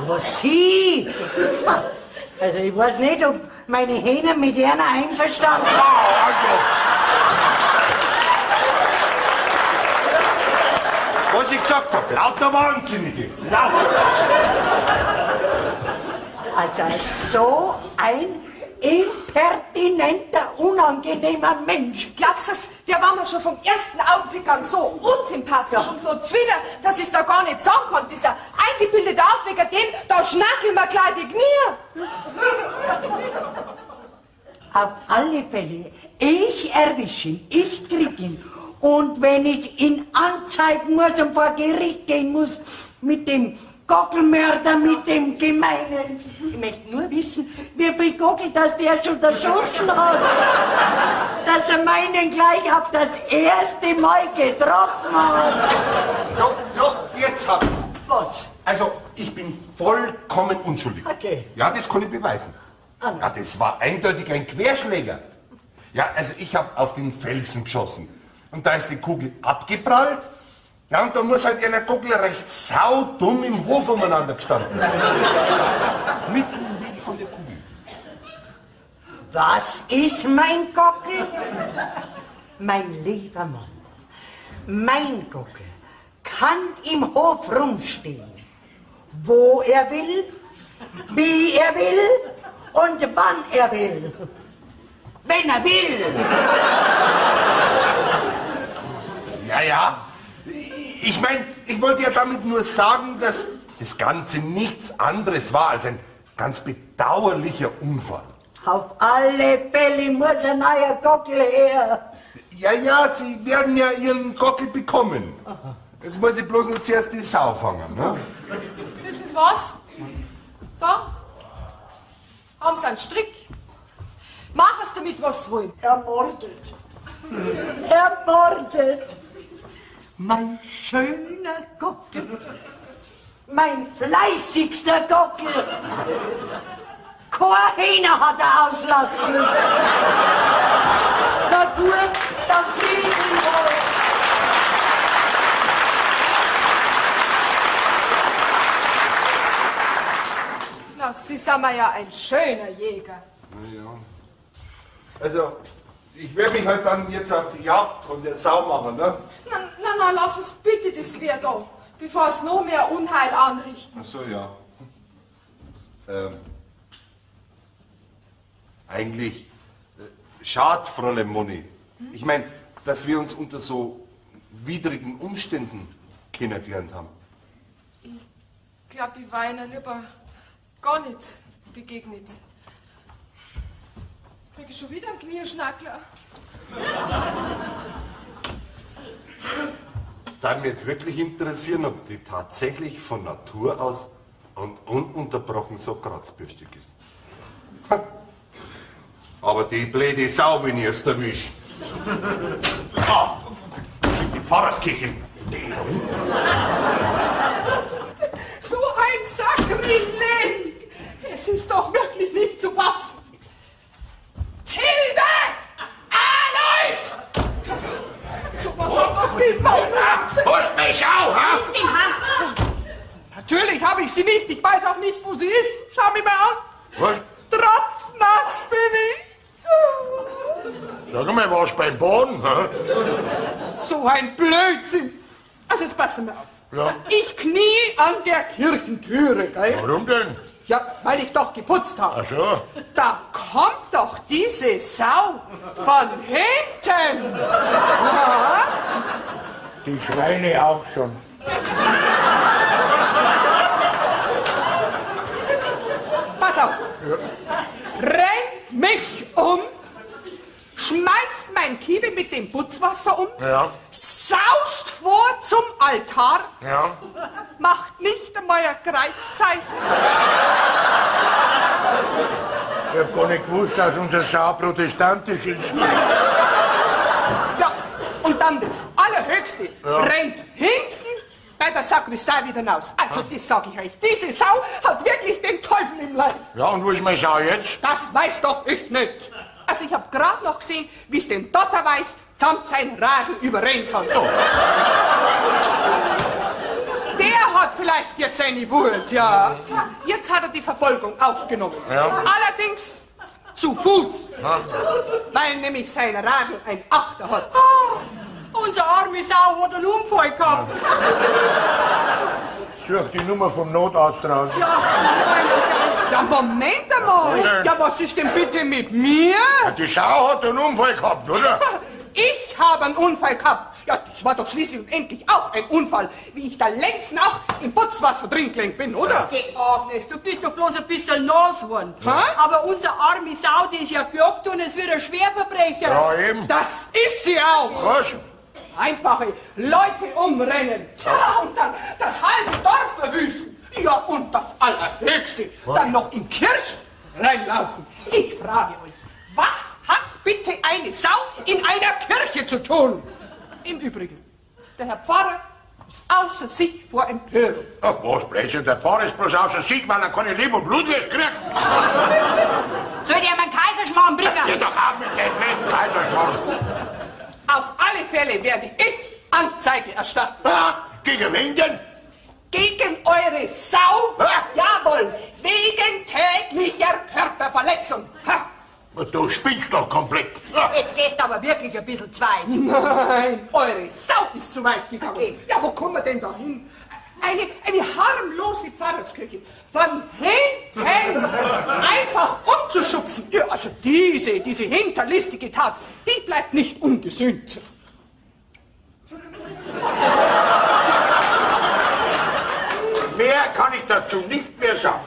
Was Sie? Also ich weiß nicht, ob meine Hähne mit einer einverstanden sind. Was ich gesagt habe, lauter Wahnsinnige. Lauter. Also so ein impertinenter, unangenehmer Mensch. Glaubst du, der war mir schon vom ersten Augenblick an so unsympathisch und so zwider, dass ich es da gar nicht sagen konnte. Dieser eingebildete Aufweger, dem, da schnackeln mir gleich die Knie. Auf alle Fälle, ich erwische ihn, ich krieg ihn. Und wenn ich ihn anzeigen muss und vor Gericht gehen muss mit dem Gockelmörder, mit dem Gemeinen. Ich möchte nur wissen, wie viel Gockel das der schon erschossen hat. Dass er meinen gleich auf das erste Mal getroffen hat. So, jetzt hab ich's. Was? Also, ich bin vollkommen unschuldig. Okay. Ja, das kann ich beweisen. Ja, das war eindeutig ein Querschläger. Ja, also ich habe auf den Felsen geschossen. Und da ist die Kugel abgeprallt. Ja, und da muss halt einer Gockel recht saudumm im Hof umeinander gestanden sein. Mitten im Weg von der Kugel. Was ist mein Gockel? Mein lieber Mann, mein Gockel kann im Hof rumstehen, wo er will, wie er will und wann er will. Wenn er will. Ja. Ich meine, ich wollte ja damit nur sagen, dass das Ganze nichts anderes war als ein ganz bedauerlicher Unfall. Auf alle Fälle muss ein neuer Gockel her. Ja, Sie werden ja Ihren Gockel bekommen. Jetzt muss ich bloß noch zuerst die Sau fangen. Ne? Wissen Sie was? Da haben Sie einen Strick. Mach es damit, was Sie wollen. Ermordet. Ermordet. Mein schöner Gockel. Mein fleißigster Gockel. Kein Hähne hat er auslassen. Na gut, dann fliegen wir. Na, Sie sind mir ja ein schöner Jäger. Ja. Also, ich werde mich halt dann jetzt auf die Jagd von der Sau machen, ne? Na, lass uns bitte das Gewehr da, bevor es noch mehr Unheil anrichten. Ach so, ja. Eigentlich, schade, Fräulein Moni. Ich meine, dass wir uns unter so widrigen Umständen kennengelernt haben. Ich glaube, ich war Ihnen lieber gar nicht begegnet. Jetzt kriege ich schon wieder einen Knieschnackler. Es würde mich jetzt wirklich interessieren, ob die tatsächlich von Natur aus und ununterbrochen so kratzbürstig ist. Aber die blöde Sau bin ich jetzt erwischt. Ah, die Pfarrerskirche. So ein Sakrileg! Es ist doch wirklich nicht zu fassen. Tilde! Alois! So was hat doch die Faulachse. Hust mich Sau, ha? Natürlich habe ich sie nicht. Ich weiß auch nicht, wo sie ist. Schau mich mal an. Was? Tropfnass bin ich. Sag mal, was beim Boden, ha? So ein Blödsinn. Also jetzt passen wir auf. Ja. Ich knie an der Kirchentüre, gell? Warum denn? Ja, weil ich doch geputzt habe. Ach so. Da kommt doch diese Sau von hinten. Ja. Die Schweine auch schon. Pass auf. Rennt mich um, schmeißt mein Kiwi mit dem Putzwasser um, Ja. saust vor zum Altar, Ja. macht nicht einmal ein Kreuzzeichen. Ich hab gar nicht gewusst, dass unser Sau protestantisch ist. Ja, und dann das Allerhöchste, rennt hinten bei der Sakristei wieder raus. Also das sag ich euch, diese Sau hat wirklich den Teufel im Leib. Ja, und wo ist mein Sau jetzt? Das weiß doch ich nicht. Also ich hab grad noch gesehen, wie es den Dotterweich samt sein Radl überrennt hat. Oh. Der hat vielleicht jetzt seine Wut, ja. Jetzt hat er die Verfolgung aufgenommen. Ja. Allerdings zu Fuß. Weil nämlich sein Radl ein Achter hat. Unser arme Sau hat einen Unfall gehabt. Such die Nummer vom Notarzt raus. Ja, Moment einmal. Ja, was ist denn bitte mit mir? Die Sau hat einen Unfall gehabt, oder? Ich habe einen Unfall gehabt. Ja, das war doch schließlich und endlich auch ein Unfall, wie ich da längst noch im Putzwasser drin gelenkt bin, oder? Okay, Agnes, du bist doch bloß ein bisschen nass geworden. Hä? Aber unser arme Sau, die ist ja gejagt und es wird ein Schwerverbrecher. Ja, eben. Das ist sie auch. Was? Einfache Leute umrennen. Tja, und dann das halbe Dorf verwüsten. Ja, und das Allerhöchste, dann noch in Kirche reinlaufen. Ich frage euch, was hat bitte eine Sau in einer Kirche zu tun? Im Übrigen, der Herr Pfarrer ist außer sich vor Empörung. Ach, was, Blödsinn, der Pfarrer ist bloß außer sich, weil er keine Leben und Blut kriegt. Soll ich ihm einen Kaiserschmarrn bringen? Geh doch ab mit dem Leben, Kaiserschmarrn. Auf alle Fälle werde ich Anzeige erstatten. Ah, gegen wen denn? Gegen eure Sau? Ah. Jawohl, wegen täglicher Körperverletzung. Ha. Du spinnst doch komplett. Ah. Jetzt gehst du aber wirklich ein bisschen zu weit. Nein, eure Sau ist zu weit gegangen. Okay. Ja, wo kommen wir denn da hin? Eine harmlose Pfarrerskirche von hinten einfach umzuschubsen. Ja, also diese hinterlistige Tat, die bleibt nicht ungesühnt. Mehr kann ich dazu nicht mehr sagen.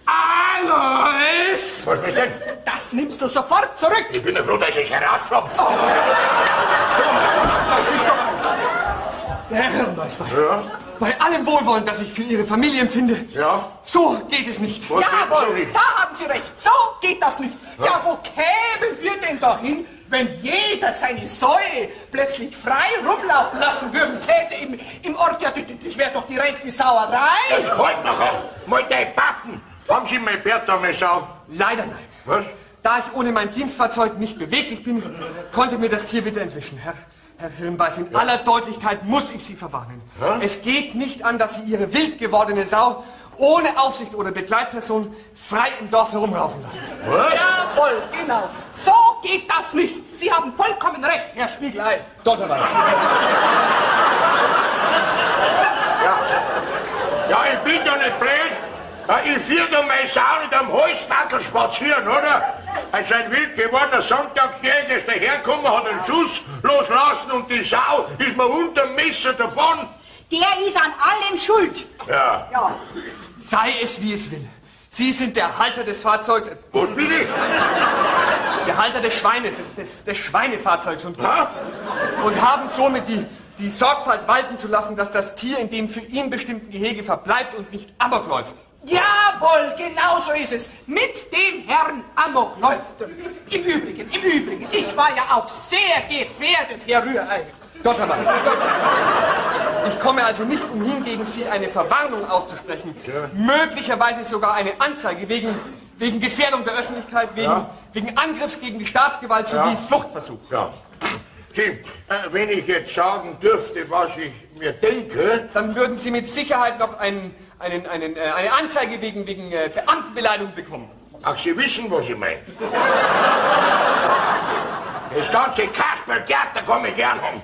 Alois! Was ist denn? Das nimmst du sofort zurück. Ich bin ja froh, dass ich heraus habe. Das ist doch... Herr Hirnbeißbein, Ja? bei allem Wohlwollen, das ich für Ihre Familie empfinde, Ja? so geht es nicht. Was geht's so Jawohl, nicht? da haben Sie recht. So geht das nicht. Ja, wo kämen wir denn dahin, wenn jeder seine Säue plötzlich frei rumlaufen lassen würden, täte im Ort? Ja, das wäre doch die reinste Sauerei. Jetzt halt nachher. Mal dein Pappen. Haben Sie mein Bertha mal Sau? Leider nein. Was? Da ich ohne mein Dienstfahrzeug nicht beweglich bin, konnte mir das Tier wieder entwischen. Herr Hirnbeiß, in aller Deutlichkeit muss ich Sie verwarnen. Es geht nicht an, dass Sie Ihre wild gewordene Sau ohne Aufsicht oder Begleitperson frei im Dorf herumlaufen lassen. Was? Jawohl, genau. So geht das nicht. Sie haben vollkommen recht, Herr Spiegelei. Dotterweich. Ja, ich bin doch nicht blöd. Ja, ich führe doch meine Sau nicht am Holzbackel spazieren, oder? Als ein wild gewordener Sonntagsjäger ist dahergekommen, hat einen Schuss loslassen und die Sau ist mir unterm Messer davon. Der ist an allem schuld. Ja. Ja. Sei es wie es will. Sie sind der Halter des Fahrzeugs, Was bin ich? der Halter des Schweines, des Schweinefahrzeugs und Ha? haben somit die Sorgfalt walten zu lassen, dass das Tier in dem für ihn bestimmten Gehege verbleibt und nicht amok läuft. Jawohl, genau so ist es. Mit dem Herrn Amok läuft. Im Übrigen, ich war ja auch sehr gefährdet, Herr Rührei. Dotterweich. Ich komme also nicht umhin, gegen Sie eine Verwarnung auszusprechen. Möglicherweise sogar eine Anzeige wegen Gefährdung der Öffentlichkeit, wegen Angriffs gegen die Staatsgewalt sowie Fluchtversuch. Ja. Sie, wenn ich jetzt sagen dürfte, was ich mir denke... Dann würden Sie mit Sicherheit noch eine Anzeige wegen Beamtenbeleidigung bekommen. Ach, Sie wissen, was ich meine. Das ganze Kasperltheater kann ich gern haben.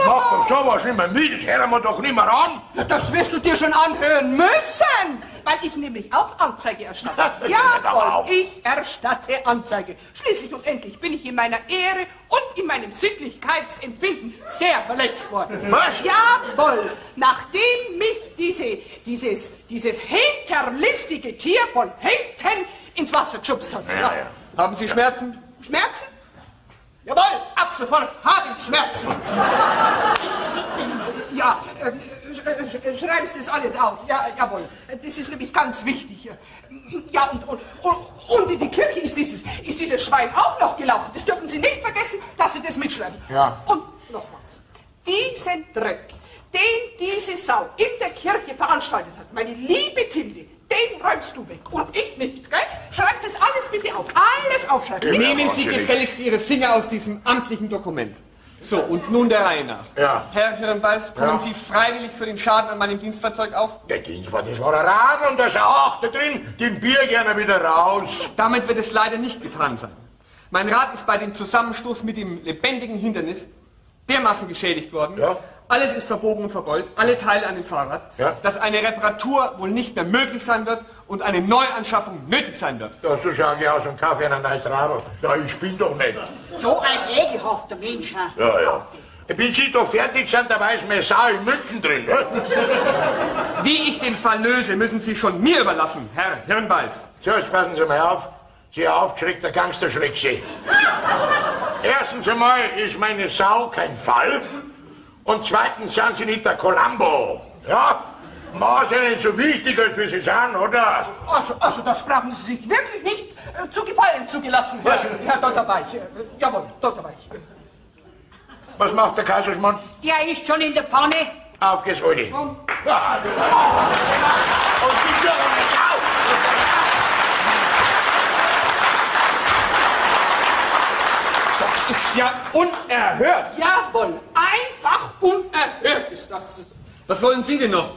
Mach doch sowas nicht mehr mit, das hören wir doch nicht mehr an. Ja, das wirst du dir schon anhören müssen, weil ich nämlich auch Anzeige erstatte. Jawohl, ich erstatte Anzeige. Schließlich und endlich bin ich in meiner Ehre und in meinem Sittlichkeitsempfinden sehr verletzt worden. Was? Jawohl, nachdem mich dieses hinterlistige Tier von hinten ins Wasser geschubst hat. Ja. Haben Sie Schmerzen? Schmerzen? Jawohl, ab sofort habe ich Schmerzen. Ja, schreiben Sie das alles auf. Ja, jawohl, das ist nämlich ganz wichtig. Ja, und in die Kirche ist dieses Schwein auch noch gelaufen. Das dürfen Sie nicht vergessen, dass Sie das mitschreiben. Ja. Und noch was. Diesen Dreck, den diese Sau in der Kirche veranstaltet hat, meine liebe Tilde, den räumst du weg und ich nicht, gell? Schreibst das alles bitte auf, alles aufschreiben. Nehmen Sie gefälligst Ihre Finger aus diesem amtlichen Dokument. So, und nun der Reihe nach. Ja. Herr Hirnbeiß, kommen Sie freiwillig für den Schaden an meinem Dienstfahrzeug auf? Der Dienstwagen, das war ein Rad und da ist auch da drin, den Bier gerne wieder raus. Damit wird es leider nicht getan sein. Mein Rad ist bei dem Zusammenstoß mit dem lebendigen Hindernis dermaßen geschädigt worden. Ja. Alles ist verbogen und verbeult, alle Teile an dem Fahrrad, Ja. dass eine Reparatur wohl nicht mehr möglich sein wird und eine Neuanschaffung nötig sein wird. Da so schau ich aus und kaufe einen neues Radl. Ja, ich bin doch nicht. So ein ekelhafter Mensch, ha? Ja, ja. Wenn Sie doch fertig sind, da weiß meine Sau in München drin. Ne? Wie ich den Fall löse, müssen Sie schon mir überlassen, Herr Hirnbeiß. So, jetzt passen Sie mal auf. Sie aufgeschreckter Gangsterschreck Sie. Erstens einmal ist meine Sau kein Fall. Und zweitens sind Sie nicht der Columbo. Ja? Maß ist nicht so wichtig, als wir Sie sind, oder? Also das brauchen Sie sich wirklich nicht zu gefallen zugelassen, Herr Dotterweich. Jawohl, Dotterweich. Was macht der Kaiserschmarrn? Der ist schon in der Pfanne. Auf geht's, Aldi. Ja. Und Sie hören jetzt auf! Das ist ja unerhört. Jawohl, einfach unerhört ist das. Was wollen Sie denn noch?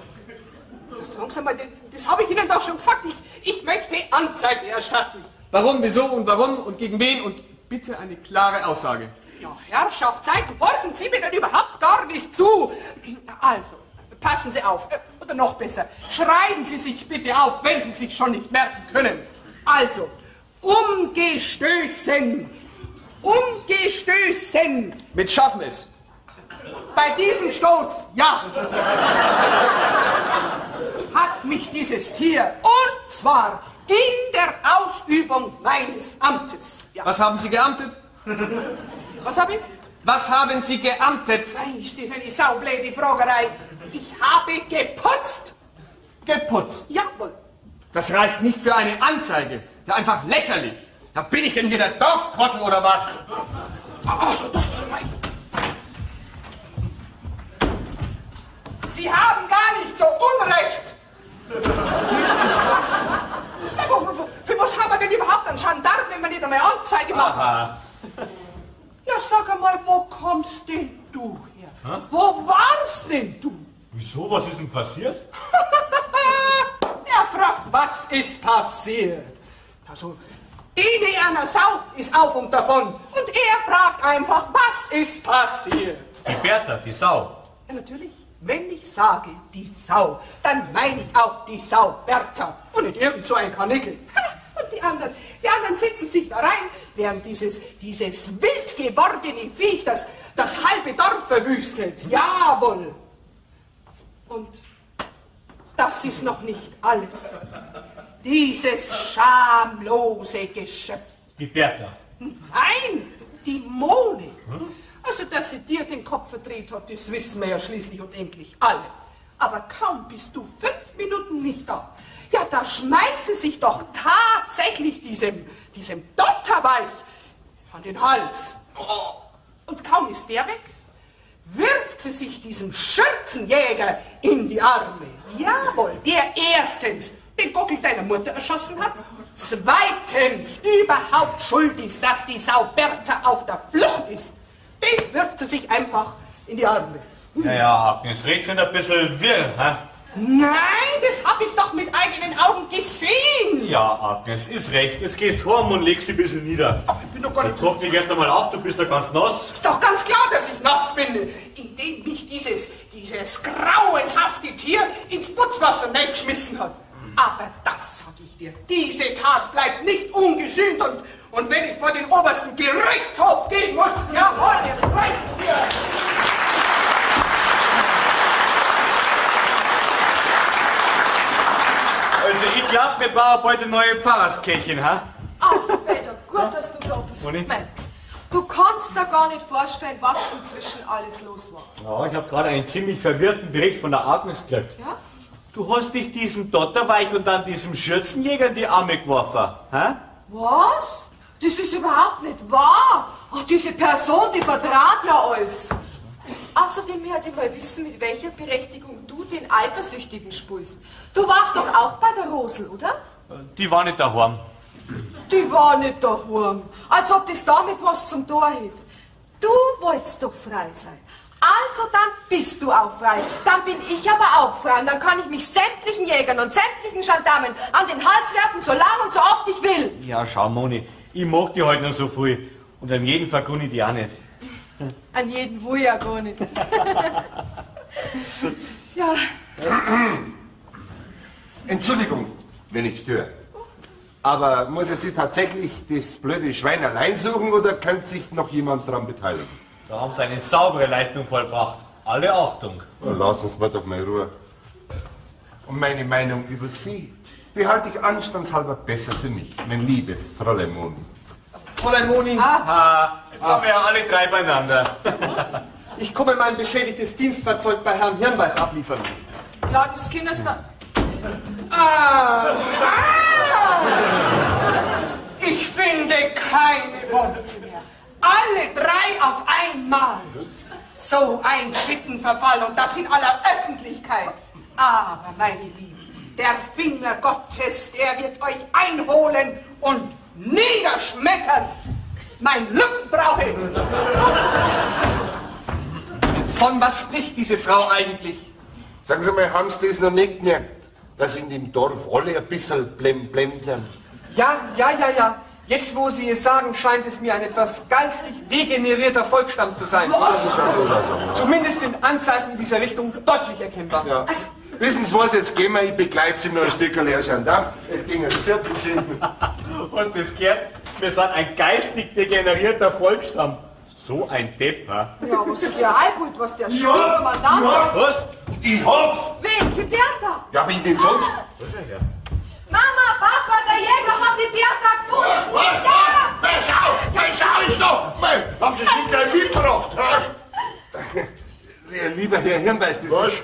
Sagen Sie mal, das habe ich Ihnen doch schon gesagt. Ich möchte Anzeige erstatten. Warum, wieso und warum und gegen wen und bitte eine klare Aussage. Ja, Herrschaftszeiten, horchen Sie mir denn überhaupt gar nicht zu. Also, passen Sie auf. Oder noch besser, schreiben Sie sich bitte auf, wenn Sie sich schon nicht merken können. Also, umgestößen. Umgestößen. Mit schaffen es. Bei diesem Stoß, ja. Hat mich dieses Tier, und zwar in der Ausübung meines Amtes. Ja. Was haben Sie geamtet? Was habe ich? Was haben Sie geamtet? Ist das eine saubläde Fragerei? Ich habe geputzt. Geputzt. Jawohl. Das reicht nicht für eine Anzeige. Ja, einfach lächerlich. Da bin ich denn hier der Dorftrottel oder was? Also das reicht. Sie haben gar nicht so Unrecht. Ja, für was haben wir denn überhaupt einen Gendarm, wenn wir nicht einmal Anzeige machen? Aha. Ja, sag einmal, wo kommst denn du her? Hä? Wo warst denn du? Wieso? Was ist denn passiert? Er fragt, was ist passiert? Also, die einer Sau ist auf und davon. Und er fragt einfach, was ist passiert? Die Bertha, die Sau. Ja, natürlich. Wenn ich sage, die Sau, dann meine ich auch die Sau Bertha und nicht irgend so ein Karnickel. Und die anderen sitzen sich da rein, während dieses wild gewordene Viech das halbe Dorf verwüstet. Jawohl. Und das ist noch nicht alles. Dieses schamlose Geschöpf. Die Bertha. Nein, die Mone. Also, dass sie dir den Kopf verdreht hat, das wissen wir ja schließlich und endlich alle. Aber kaum bist du 5 Minuten nicht da. Ja, da schmeißt sie sich doch tatsächlich diesem Dotterweich an den Hals. Und kaum ist der weg, wirft sie sich diesem Schürzenjäger in die Arme. Jawohl, der erstens den Gockel deiner Mutter erschossen hat, zweitens überhaupt schuld ist, dass die Sau Bertha auf der Flucht ist. Den wirft sie sich einfach in die Arme. Naja, Agnes, red's sind ein bisschen wirr, hä? Nein, das hab ich doch mit eigenen Augen gesehen. Ja, Agnes, ist recht. Jetzt gehst du heim und legst dich ein bisschen nieder. Aber ich bin doch gar Dann nicht... trockne dich erst einmal ab, du bist ja ganz nass. Ist doch ganz klar, dass ich nass bin, indem mich dieses grauenhafte Tier ins Putzwasser geschmissen hat. Aber das sag ich dir, diese Tat bleibt nicht ungesühnt und wenn ich vor den obersten Gerichtshof gehen muss, jawohl, jetzt reicht's mir. Also ich glaub, wir bauen bald eine neue Pfarrerskirche, ha? Ach, Peter, gut, Gut, dass du da bist. Moni? Nein, du kannst dir gar nicht vorstellen, was inzwischen alles los war. Ja, ich habe gerade einen ziemlich verwirrten Bericht von der Agnes gekriegt. Ja? Du hast dich diesem Dotterweich und dann diesem Schürzenjäger in die Arme geworfen. Hä? Was? Das ist überhaupt nicht wahr. Ach, diese Person, die vertrat ja alles. Außerdem hätte ich mal wissen, mit welcher Berechtigung du den Eifersüchtigen spielst. Du warst doch auch bei der Rosel, oder? Die war nicht daheim. Die war nicht daheim. Als ob das damit was zum Tor hätte. Du wolltest doch frei sein. Also dann bist du auch frei. Dann bin ich aber auch frei. Und dann kann ich mich sämtlichen Jägern und sämtlichen Gendarmen an den Hals werfen, so lang und so oft ich will. Ja, schau, Moni, ich mag die heute noch so viel. Und an jeden vergunne ich die auch nicht. An jeden will ja gar nicht. Ja. Entschuldigung, wenn ich störe. Aber muss jetzt tatsächlich das blöde Schwein allein suchen oder könnte sich noch jemand daran beteiligen? Da haben sie eine saubere Leistung vollbracht. Alle Achtung. Na, lassen Sie mir doch mal Ruhe. Und meine Meinung über Sie behalte ich anstandshalber besser für mich, mein liebes Fräulein Moni. Fräulein Moni, Aha, jetzt haben wir ja alle drei beieinander. ich komme mein beschädigtes Dienstfahrzeug bei Herrn Hirnbeiß abliefern. Ja, das Kind ist da. Ich finde keine Worte mehr. Alle drei auf einmal. So ein Sittenverfall und das in aller Öffentlichkeit. Aber, meine Lieben, der Finger Gottes, der wird euch einholen und niederschmettern. Mein Lücken brauche ich. Von was spricht diese Frau eigentlich? Sagen Sie mal, haben Sie das noch nicht gemerkt, dass in dem Dorf alle ein bisschen blem sind? Ja. Jetzt, wo Sie es sagen, scheint es mir ein etwas geistig degenerierter Volksstamm zu sein. Zumindest sind Anzeichen in dieser Richtung deutlich erkennbar. Ja. Wissen Sie was, jetzt gehen wir, ich begleite Sie noch ein Stückchen, Herr Gendarm. Es ging ein Zirkelchen. Hast du das gehört? Wir sind ein geistig degenerierter Volksstamm. So ein Depp, ha? Ja, was ist der Eigut, was der Schulkommandant hat? Was? Ich hab's! Wen? Die Bertha? Ja, wen denn sonst? Mama, Papa, der Jäger hat die Bertha gefunden. Was? Schau ist doch! Haben Sie es nicht gleich mitgebracht? Lieber Herr Hirnbeiß, das Was? ist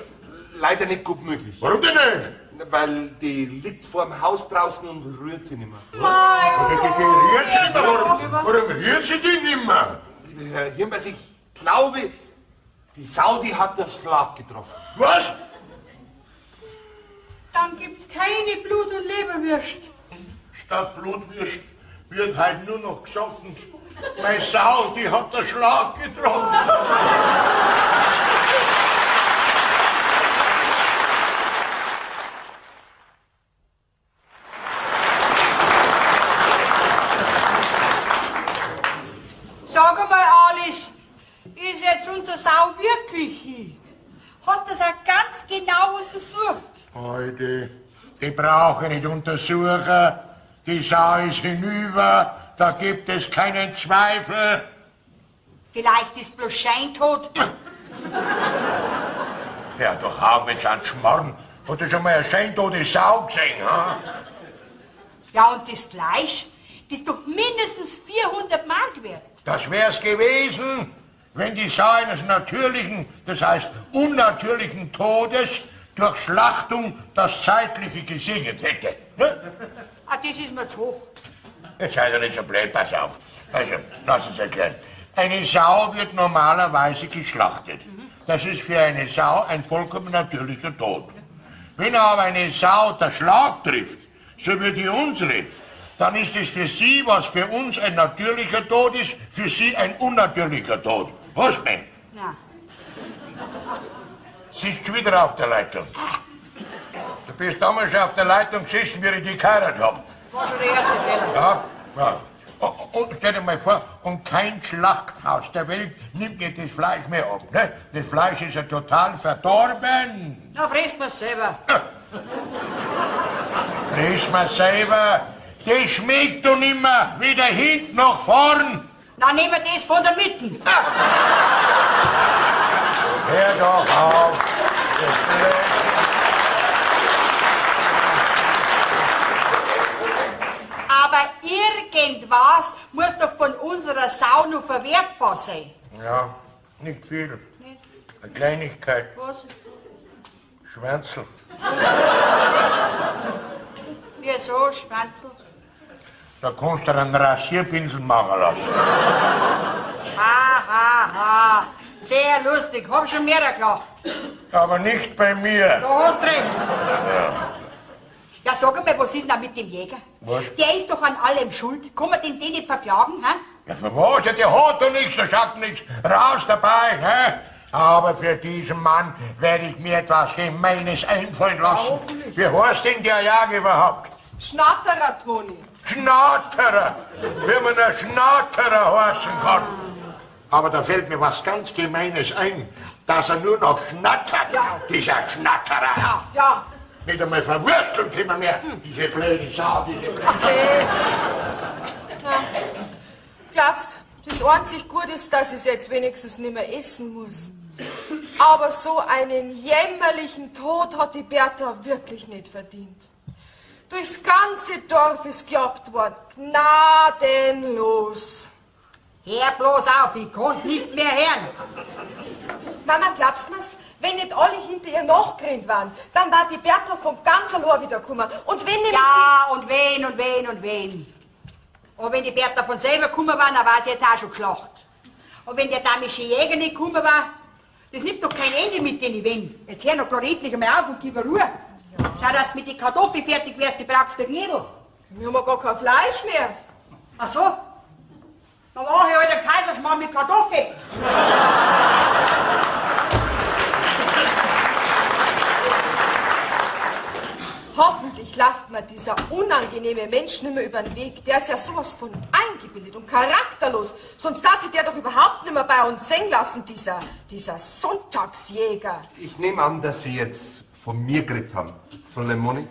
leider nicht gut möglich. Warum denn nicht? Weil die liegt vorm Haus draußen und rührt sie nicht mehr. Rührt sie nicht mehr? Warum rührt sie die nicht mehr? Lieber Herr Hirnbeiß, ich glaube, die Sau, die hat der Schlag getroffen. Was? Dann gibt's keine Blut- und Leberwürst. Statt Blutwürst wird halt nur noch gesoffen. Meine Sau, die hat der Schlag getroffen. Sag einmal, Alice, ist jetzt unsere Sau wirklich hin? Hast du das auch ganz genau untersucht? Heute, die brauche ich nicht untersuchen. Die Sau ist hinüber, da gibt es keinen Zweifel. Vielleicht ist bloß Scheintod. Ja, doch haben wir an Schmarrn. Hast du schon mal eine scheintote Sau gesehen, ha? Ja, und das Fleisch, das ist doch mindestens 400 Mark wert. Das wär's gewesen, wenn die Sau eines natürlichen, das heißt unnatürlichen Todes durch Schlachtung das Zeitliche gesegnet hätte. Ne? Ah, das ist mir zu hoch. Jetzt seid ihr nicht so blöd, pass auf. Also, lass uns erklären. Eine Sau wird normalerweise geschlachtet. Das ist für eine Sau ein vollkommen natürlicher Tod. Wenn aber eine Sau der Schlag trifft, so wie die unsere, dann ist es für sie, was für uns ein natürlicher Tod ist, für sie ein unnatürlicher Tod. Was, mein? Ja. Sitzt schon wieder auf der Leitung. Du bist damals schon auf der Leitung gesessen, wie ich dich geheiratet habe. War schon der erste Fehler. Ja. Und stell dir mal vor, und kein Schlachthaus der Welt nimmt mir das Fleisch mehr ab. Ne? Das Fleisch ist ja total verdorben. Na, frisst man's selber. Friss mal selber. Das schmeckt doch nimmer, weder hinten noch vorn. Na, nehmen wir das von der Mitte. Hör doch auf. Aber irgendwas nur verwertbar sein. Ja, nicht viel. Eine Kleinigkeit. Was? Schwänzel. Wieso, Schwanzel? Da kannst du dir einen Rasierpinsel machen lassen. Ha. Sehr lustig, hab schon mehr gelacht. Aber nicht bei mir. Du hast recht. Ja, sag mal, was ist denn da mit dem Jäger? Was? Der ist doch an allem schuld. Kann man den nicht verklagen, hä? Ja, für was? Ja, der hat doch nichts, der schaut nichts raus dabei, hä? Aber für diesen Mann werde ich mir etwas Gemeines einfallen lassen. Wie heißt denn der Jäger überhaupt? Schnatterer, Toni. Schnatterer, wie man ein Schnatterer heißen kann. Aber da fällt mir was ganz Gemeines ein, dass er nur noch schnattert, dieser Schnatterer. Ja. Nicht einmal verwursteln können mehr, diese blöde Sau, diese Glaubst, das einzig Gute ist, dass ich jetzt wenigstens nicht mehr essen muss. Aber so einen jämmerlichen Tod hat die Bertha wirklich nicht verdient. Durchs ganze Dorf ist geklappt worden. Gnadenlos. Hör bloß auf, ich kann's nicht mehr hören. Mama, glaubst mir's? Wenn nicht alle hinter ihr nachgerannt waren, dann war die Bertha vom ganz allein wiedergekommen. Und wenn nämlich Ja, und wen. Und wenn die Bertha von selber gekommen war, dann war sie jetzt auch schon geschlacht. Und wenn der damische Jäger nicht gekommen war, das nimmt doch kein Ende mit den Wenn. Jetzt hör noch gerade endlich einmal auf und gib mir Ruhe. Schau, dass du mit den Kartoffeln fertig wärst, die brauchst du Knädel. wir haben gar kein Fleisch mehr. Ach so? Dann mache ich halt einen Kaiserschmarrn mit Kartoffeln. Hoffentlich läuft mir dieser unangenehme Mensch nicht mehr über den Weg. Der ist ja sowas von eingebildet und charakterlos. Sonst darf sich der doch überhaupt nicht mehr bei uns singen lassen, dieser Sonntagsjäger. Ich nehme an, dass Sie jetzt von mir geredet haben, Fräulein Moni.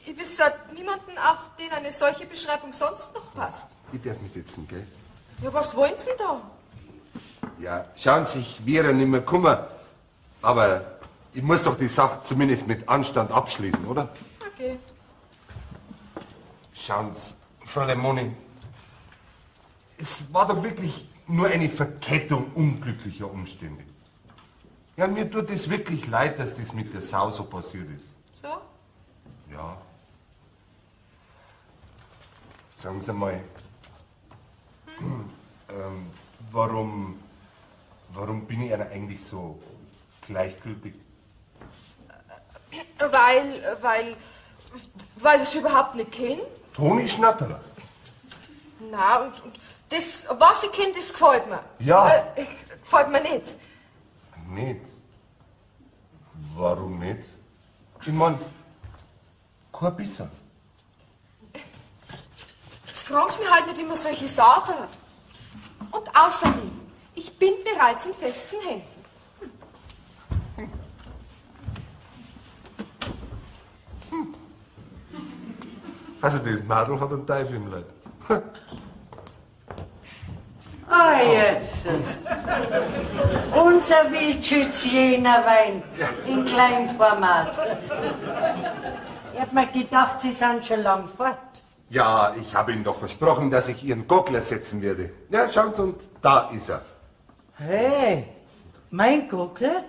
Ich wüsste niemanden, auf den eine solche Beschreibung sonst noch passt. Ich darf mich sitzen, gell? Ja, was wollen Sie denn da? Ja, schauen Sie, ich wäre nicht mehr gekommen, aber ich muss doch die Sache zumindest mit Anstand abschließen, oder? Okay. Schauen Sie, Fräulein Moni, es war doch wirklich nur eine Verkettung unglücklicher Umstände. Ja, mir tut es wirklich leid, dass das mit der Sau so passiert ist. So? Ja. Sagen Sie mal, warum bin ich einer eigentlich so gleichgültig? Weil ich überhaupt nicht kenne. Toni Schnatterer. Na, und das, was ich kenne, das gefällt mir. Ja. Gefällt mir nicht. Nicht? Warum nicht? Ich mein, kein bisschen. Jetzt fragen Sie mich halt nicht immer solche Sachen. Und außerdem, ich bin bereits in festen Händen. Also das Madel hat einen Teufel im Leib. Ah, Jesus. Unser Wildschütz-Jena-Wein in Kleinformat. Ich hab mir gedacht, Sie sind schon lang fort. Ja, ich habe Ihnen doch versprochen, dass ich Ihren Gockel ersetzen werde. Ja, schauen Sie, und da ist er. Hey, mein Gockel?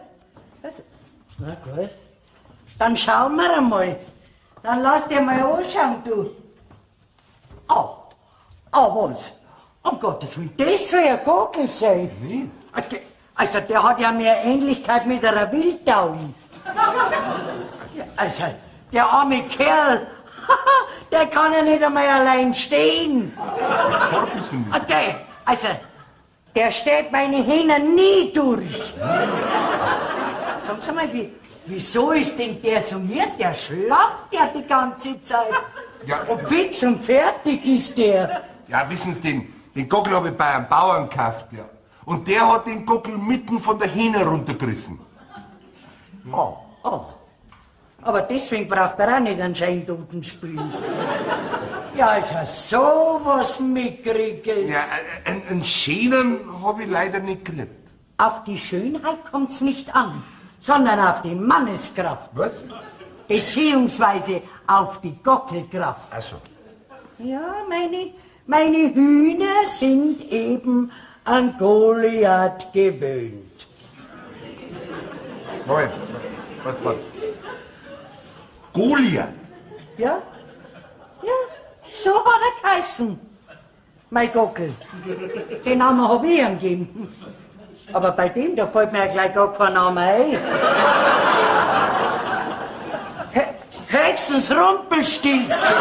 Na gut. Dann schauen wir einmal. Dann lass dir mal anschauen, du. Was? Um Gottes Willen, das soll ein Gockel sein. Wie? Also, der hat ja mehr Ähnlichkeit mit einer Wildtaube. Also, der arme Kerl, der kann ja nicht einmal allein stehen. Okay, also, der steht meine Hähner nie durch. Sagen Sie mal, wieso ist denn der so mir? Der schlaft ja die ganze Zeit. Ja, Und fix und fertig ist der. ja, wissen Sie, den Gockel habe ich bei einem Bauern gekauft, ja. Und der hat den Gockel mitten von der Hähne runtergerissen. Aber deswegen braucht er auch nicht einen Scheintoten spielen. Ja, ist ja sowas Mickriges. Ja, einen schönen habe ich leider nicht gekriegt. Auf die Schönheit kommt's nicht an, sondern auf die Manneskraft. Was? Beziehungsweise auf die Gockelkraft. Also. Ja, Meine Hühner sind eben an Goliath gewöhnt. Moment, was war? Goliath? Ja? Ja, so hat er geheißen. Mein Gockel. Den Namen hab ich ihm gegeben. Aber bei dem, da fällt mir ja gleich gar kein Name ein. Höchstens Rumpelstilzchen.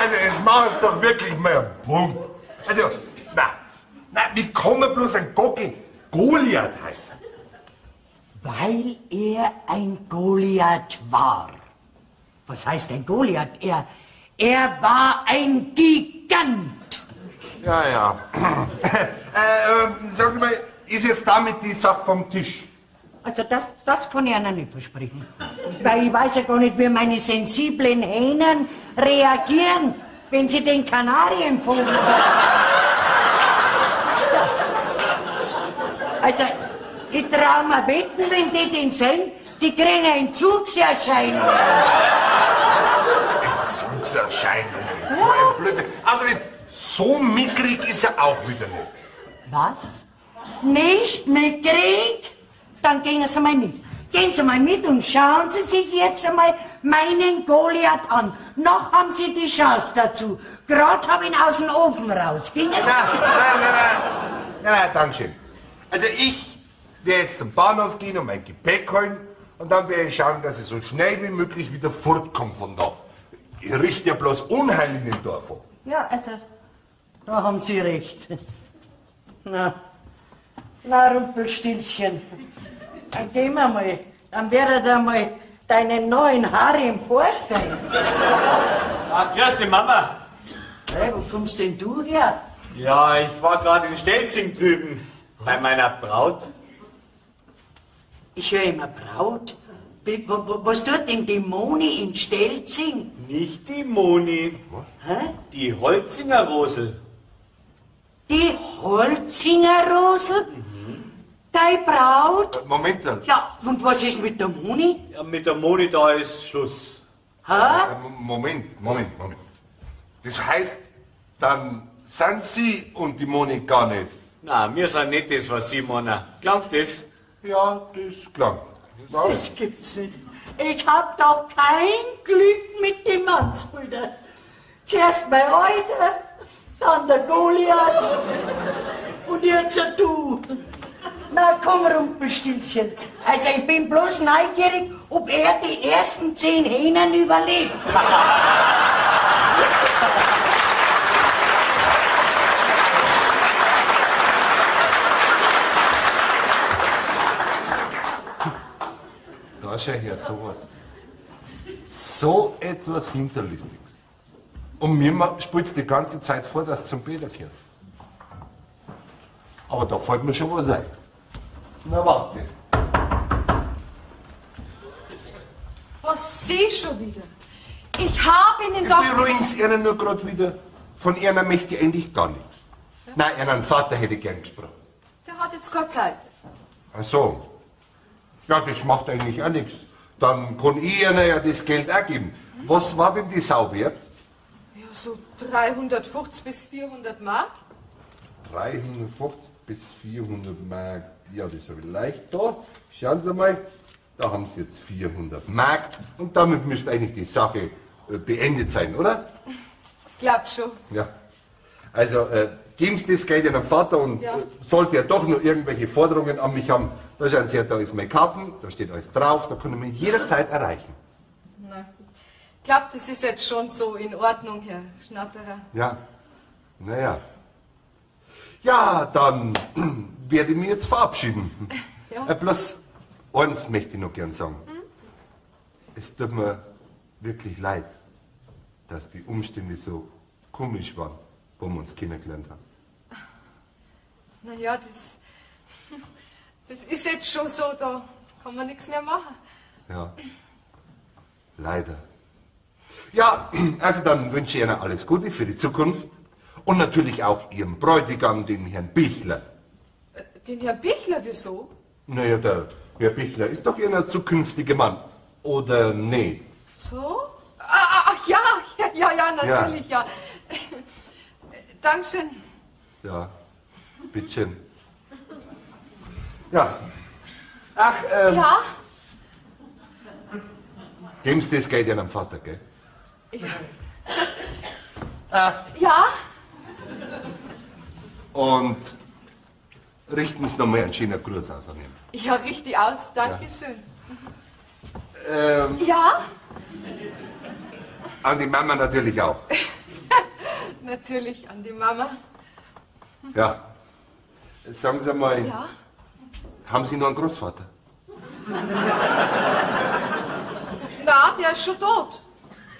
Also, jetzt machen Sie doch wirklich mal einen Punkt. Also, na, wie kann man bloß ein Gockel Goliath heißen? Weil er ein Goliath war. Was heißt ein Goliath? Er war ein Gigant. Ja. Sagen Sie mal, ist jetzt damit die Sache vom Tisch? Also das kann ich Ihnen nicht versprechen. Weil ich weiß ja gar nicht, wie meine sensiblen Hähnen reagieren, wenn sie den Kanarienvogel hören. Also, ich trau mir wetten, wenn die den sehen, die kriegen Entzugserscheinungen. Entzugserscheinungen? So ein Blödsinn. Außerdem, so mickrig ist er auch wieder nicht. Was? Nicht mitkriegt? Dann gehen Sie mal mit. Gehen Sie mal mit und schauen Sie sich jetzt einmal meinen Goliath an. Noch haben Sie die Chance dazu. Gerade habe ich ihn aus dem Ofen raus. Gehen Sie? Nein, Dankeschön. Also ich werde jetzt zum Bahnhof gehen und mein Gepäck holen und dann werde ich schauen, dass ich so schnell wie möglich wieder fortkomme von da. Ich richte ja bloß Unheil in dem Dorf an. Ja, also, da haben Sie recht. Na, Rumpelstilzchen, dann gehen wir mal. Dann werdet ihr mal deinen neuen Harem vorstellen. Ah, grüß dich, Mama. Hey, wo kommst denn du her? Ja, ich war gerade in Stelzing drüben bei meiner Braut. Ich höre immer Braut. Was tut denn die Moni in Stelzing? Nicht die Moni, Hä? die Holzinger Rosel. Die Holzinger Rosel? Deine Braut? Moment dann. Ja, und was ist mit der Moni? Ja, mit der Moni da ist Schluss. Hä? Moment. Das heißt, dann sind Sie und die Moni gar nicht. Na, wir sind nicht das, was Sie meinen. Klangt das? Ja, das klang. Das gibt's nicht. Ich hab doch kein Glück mit den Mannsbrüdern. Zuerst mein Alter, dann der Goliath und jetzt du. Na komm, Rumpelstilzchen. Also ich bin bloß neugierig, ob er die ersten 10 Hähnen überlebt. Da schau her, sowas. So etwas Hinterlistiges. Und mir spielt die ganze Zeit vor, dass zum Bäder gehört. Aber da fällt mir schon was ein. Na warte. Was Sie schon wieder? Ich habe Ihnen doch... Übrigens, einer nur gerade wieder. Von einer möchte ich eigentlich gar nichts. Ja? Nein, einen Vater hätte ich gern gesprochen. Der hat jetzt keine Zeit. Ach so. Ja, das macht eigentlich auch nichts. Dann kann ich Ihnen ja das Geld auch geben. Was war denn die Sau wert? Ja, so 350 bis 400 Mark. 350 bis 400 Mark. Ja, das habe ich leicht da. Schauen Sie mal, da haben Sie jetzt 400 Mark. Und damit müsste eigentlich die Sache beendet sein, oder? Glaub schon. Ja. Also, geben Sie das Geld Ihrem Vater und sollte er doch noch irgendwelche Forderungen an mich haben, da schauen Sie her, da ist meine Karten, da steht alles drauf, da können Sie mich jederzeit erreichen. Na, ich glaube, das ist jetzt schon so in Ordnung, Herr Schnatterer. Ja, naja. Ja, dann werde ich mich jetzt verabschieden. Ja. Bloß eins möchte ich noch gern sagen. Es tut mir wirklich leid, dass die Umstände so komisch waren, wo wir uns kennengelernt haben. Naja, das ist jetzt schon so, da kann man nichts mehr machen. Ja, leider. Ja, also dann wünsche ich Ihnen alles Gute für die Zukunft und natürlich auch Ihrem Bräutigam, den Herrn Bichler. Den Herrn Bichler, wieso? Naja, der Herr Bichler ist doch Ihr zukünftiger Mann, oder nicht? So? Ach ja, natürlich, ja. Dankeschön. Ja, bitteschön. Ja. Ach, Ja? geben Sie das Geld Ihrem Vater, gell? Ja? Und richten Sie nochmal einen schönen Gruß aus an ihn. Ja, richtig aus. Dankeschön. Ja. Ja? An die Mama natürlich auch. Natürlich, an die Mama. Ja. Sagen Sie mal, Ja? haben Sie noch einen Großvater? Na, der ist schon tot.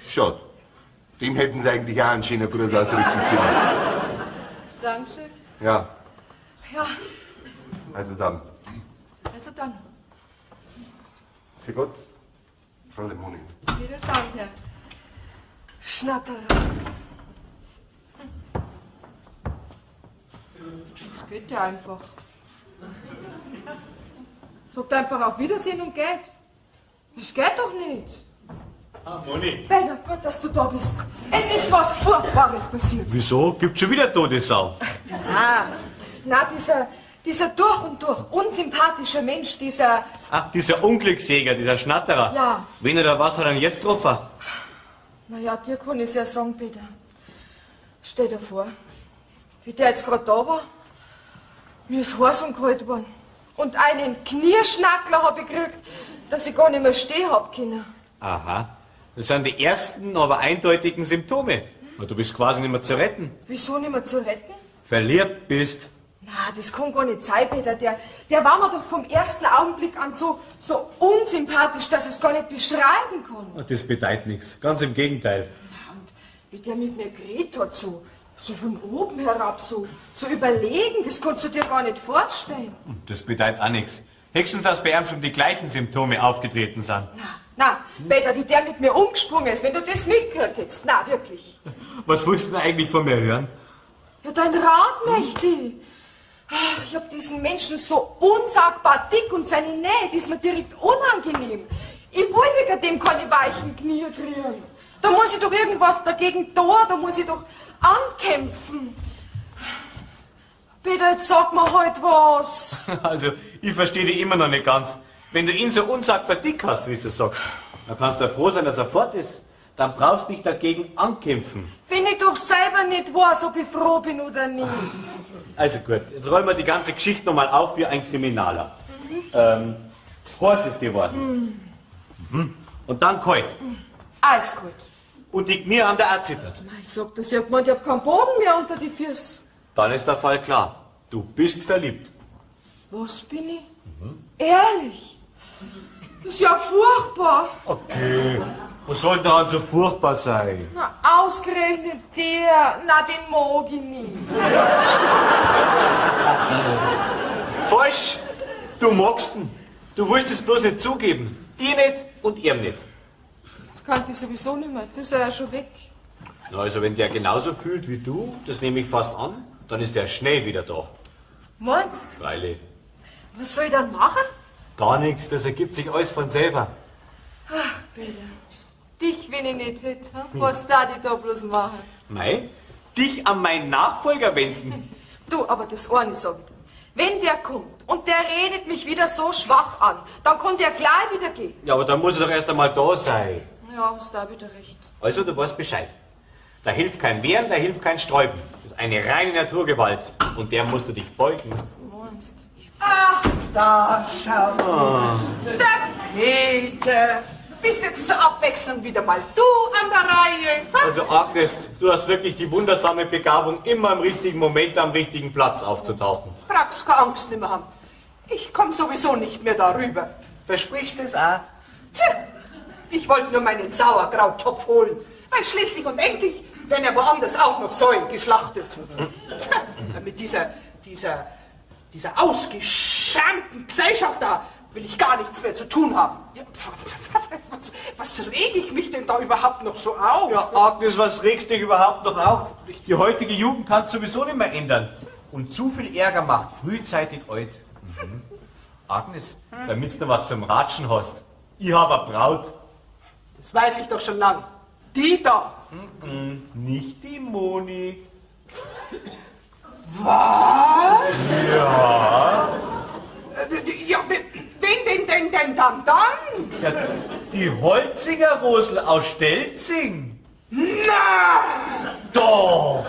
Schon. Dem hätten Sie eigentlich auch einen schönen Gruß ausrichten können. Dankeschön. Ja, Ja, also dann. also dann. Für Gott, Frau Lemoni. Wiederschauen, Herr Schnatterer. Das geht ja einfach. Sagt einfach auf Wiedersehen und geht. Das geht doch nicht. Ah, Moni. Peter, gut, dass du da bist. Es ist was Furchtbares passiert. Wieso? Gibt's schon wieder tote Sau? Na, dieser durch und durch unsympathische Mensch, dieser... Ach, dieser Unglücksjäger, dieser Schnatterer. Ja. Wen oder was hat er denn jetzt getroffen? Naja, dir kann ich ja sagen, Peter. Stell dir vor, wie der jetzt gerade da war, mir ist heiß und kalt geworden. Und einen Knierschnackler habe ich gekriegt, dass ich gar nicht mehr stehen hab können. Aha. Das sind die ersten, aber eindeutigen Symptome. Du bist quasi nicht mehr zu retten. Wieso nicht mehr zu retten? Verliebt bist. Na, das kann gar nicht sein, Peter. Der war mir doch vom ersten Augenblick an so unsympathisch, dass ich es gar nicht beschreiben kann. Das bedeutet nichts. Ganz im Gegenteil. Na, und wie der mit mir geredet hat, so von oben herab, so überlegen, das kannst du dir gar nicht vorstellen. Das bedeutet auch nichts. Höchstens, dass bei ihm schon die gleichen Symptome aufgetreten sind. Na, Peter, wie der mit mir umgesprungen ist, wenn du das mitgehört hättest. Na, wirklich. Was willst du denn eigentlich von mir hören? Ja, dein Rat möchte ich. Ach, ich hab diesen Menschen so unsagbar dick und seine Nähe, die ist mir direkt unangenehm. Ich will wegen dem keine weichen Knie kriegen. Da muss ich doch irgendwas dagegen tun, da muss ich doch ankämpfen. Peter, jetzt sag mir halt was. Also, ich verstehe dich immer noch nicht ganz. Wenn du ihn so unsagbar dick hast, wie du sagst, dann kannst du froh sein, dass er fort ist. Dann brauchst du dich dagegen ankämpfen. Wenn ich doch selber nicht weiß, ob ich froh bin oder nicht. Also gut, jetzt rollen wir die ganze Geschichte nochmal auf wie ein Kriminaler. Heiß ist geworden. Und dann kalt. Alles gut. Und die Knie haben da auch zittert. Ich sag das ja gemeint, ich hab keinen Boden mehr unter die Füße. Dann ist der Fall klar. Du bist verliebt. Was bin ich? Ehrlich? Das ist ja furchtbar. Okay. Was soll daran so furchtbar sein? Na, ausgerechnet der. Na, den mag ich nicht. Falsch. Du magst ihn. Du willst es bloß nicht zugeben. Dir nicht und ihm nicht. Das kann ich sowieso nicht mehr. Jetzt ist er ja schon weg. Na, also wenn der genauso fühlt wie du, das nehme ich fast an, dann ist der schnell wieder da. Meinst du? Freilich. Was soll ich dann machen? Gar nichts, das ergibt sich alles von selber. Ach, Peter. Dich, wenn ich nicht hätte. Was da ich da bloß machen? Mei, dich an meinen Nachfolger wenden. Du, aber das eine sag ich dir. Wenn der kommt und der redet mich wieder so schwach an, dann kann der gleich wieder gehen. Ja, aber dann muss er doch erst einmal da sein. Ja, hast da wieder recht. Also, du weißt Bescheid. Da hilft kein Wehren, da hilft kein Sträuben. Das ist eine reine Naturgewalt. Und der musst du dich beugen. Meinst du? Ach, da schau. Der Peter. Bist jetzt zur Abwechslung wieder mal du an der Reihe. Ha? Also, Agnes, du hast wirklich die wundersame Begabung, immer im richtigen Moment am richtigen Platz aufzutauchen. Brauchst keine Angst nicht mehr haben. Ich komm sowieso nicht mehr darüber. Versprichst es auch? Tja, ich wollte nur meinen Sauerkrauttopf holen. Weil schließlich und endlich werden ja woanders auch noch Säuen geschlachtet. Mit dieser ausgeschämten Gesellschaft da will ich gar nichts mehr zu tun haben. Ja, was rege ich mich denn da überhaupt noch so auf? Ja, Agnes, was regst dich überhaupt noch auf? Die heutige Jugend kannst du sowieso nicht mehr ändern. Und zu viel Ärger macht frühzeitig alt. Agnes, damit du noch was zum Ratschen hast. Ich hab eine Braut. Das weiß ich doch schon lang. Die da. Nicht die Moni. Was? Ja. Ja, wen denn dann? Ja, die Holzinger Rosel aus Stelzing. Na! Doch.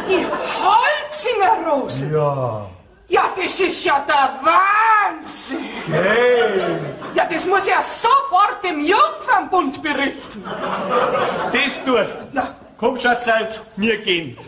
Die Holzinger Rose. Ja. Ja, das ist ja der Wahnsinn. Hey. Ja, das muss ja sofort dem Jungfernbund berichten. Das tust. Na. Komm, Schatzalp, wir gehen.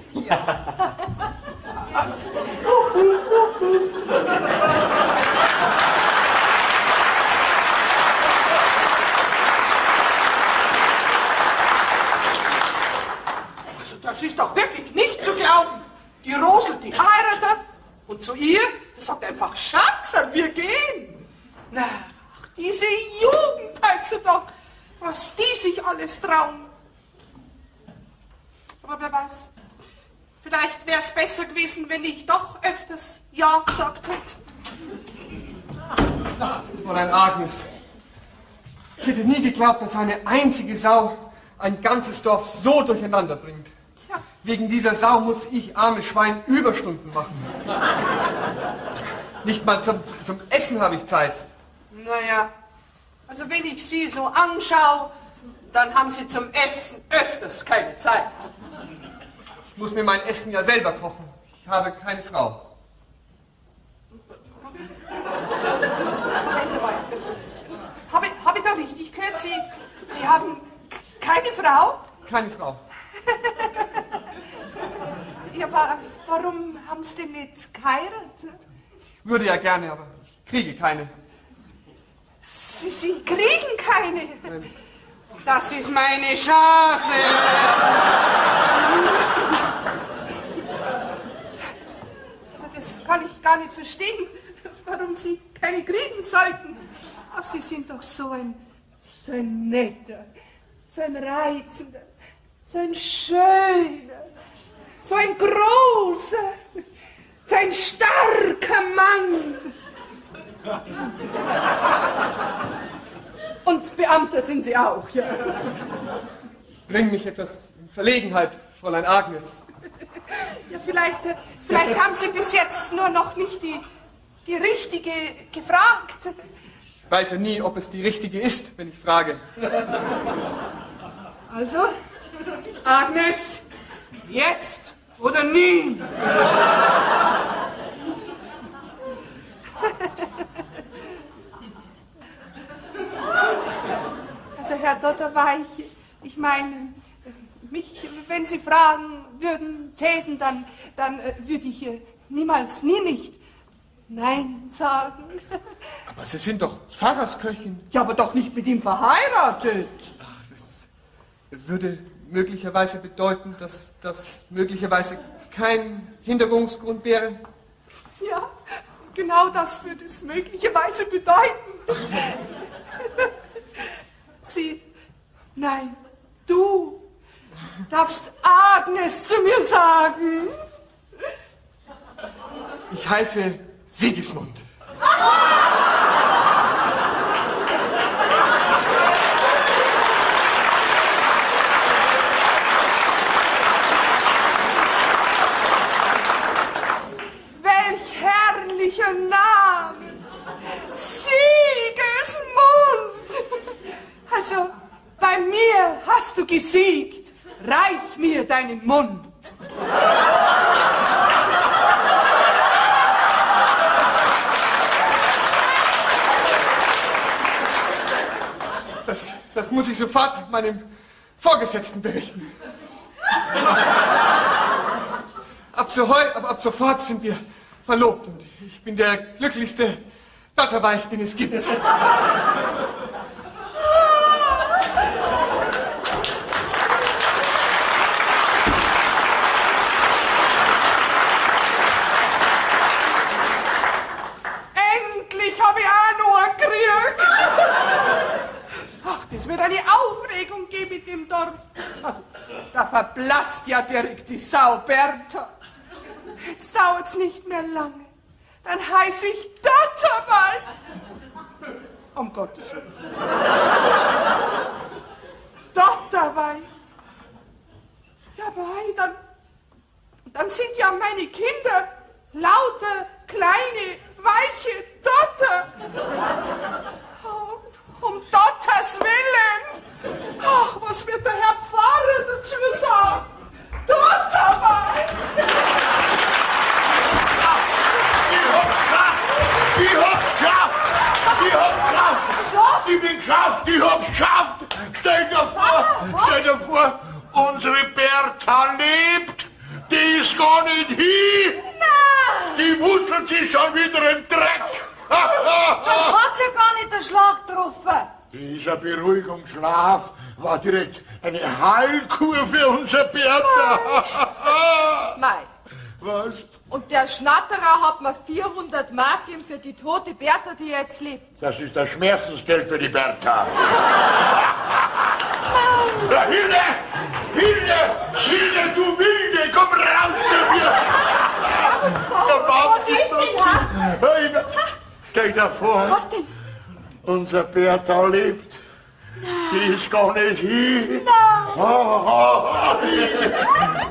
Also, das ist doch wirklich nicht zu glauben. Die Rosel, die heiratet und zu ihr, das sagt einfach Schatzer, wir gehen. Na, ach, diese Jugend heutzutage, was die sich alles trauen. Aber wer weiß, vielleicht wäre es besser gewesen, wenn ich doch öfters Ja gesagt hätte. Fräulein Agnes, ich hätte nie geglaubt, dass eine einzige Sau ein ganzes Dorf so durcheinander bringt. Tja. Wegen dieser Sau muss ich, armes Schwein, Überstunden machen. Nicht mal zum Essen habe ich Zeit. Naja, also wenn ich Sie so anschaue, dann haben Sie zum Essen öfters keine Zeit. Ich muss mir mein Essen ja selber kochen. Ich habe keine Frau. Habe ich da richtig gehört? Sie haben keine Frau? Keine Frau. Ja, warum haben Sie denn nicht geheiratet? Würde ja gerne, aber ich kriege keine. Sie kriegen keine? Das ist meine Chance. Also das kann ich gar nicht verstehen, warum Sie keine kriegen sollten. Aber Sie sind doch so ein netter, so ein reizender, so ein schöner, so ein großer, so ein starker Mann. Und Beamter sind Sie auch, ja. Bring mich etwas in Verlegenheit, Fräulein Agnes. Ja, vielleicht haben Sie bis jetzt nur noch nicht die richtige gefragt. Ich weiß ja nie, ob es die richtige ist, wenn ich frage. Also, Agnes, jetzt oder nie? Also, Herr Dotterweich, ich meine, wenn Sie fragen würden, täten, dann würde ich niemals, nie nicht Nein sagen. Aber Sie sind doch Pfarrersköchin. Ja, aber doch nicht mit ihm verheiratet. Ach, das würde möglicherweise bedeuten, dass das möglicherweise kein Hinderungsgrund wäre. Ja, genau das würde es möglicherweise bedeuten. Nein, du darfst Agnes zu mir sagen. Ich heiße Sigismund. Welch herrlicher Name! Sigismund! Also, bei mir hast du gesiegt. Reich mir deinen Mund. Das muss ich sofort meinem Vorgesetzten berichten. Ab sofort sind wir verlobt und ich bin der glücklichste Dotterweich, den es gibt. Endlich habe ich auch noch einen gekriegt. Ach, das wird eine Aufregung geben in dem Dorf. Also, da verblasst ja direkt die Sau Bertha. Jetzt dauert's nicht mehr lange. Dann heiße ich Dotterweih. Um Gottes Willen. Dotterweih. Ja, Mei, dann sind ja meine Kinder laute, kleine, weiche Dotter. Um Dotters Willen. Ach, was wird der Herr Pfarrer dazu sagen? Dotterweih. Ich hab's geschafft! Ich bin geschafft! Ich hab's geschafft! Stell dir vor, unsere Bertha lebt! Die ist gar nicht hier! Nein! Die wuselt sich schon wieder im Dreck! Dann hat sie ja gar nicht den Schlag getroffen! Dieser Beruhigungsschlaf war direkt eine Heilkur für unser Bertha! Mei. Was? Und der Schnatterer hat mir 400 Mark gegeben für die tote Bertha, die jetzt lebt. Das ist das Schmerzensgeld für die Bertha. Ja, Hilde, du Wilde, komm raus zu mir! Was ist denn, Stell dir vor, Was denn? unser Bertha lebt. Die ist gar nicht hier.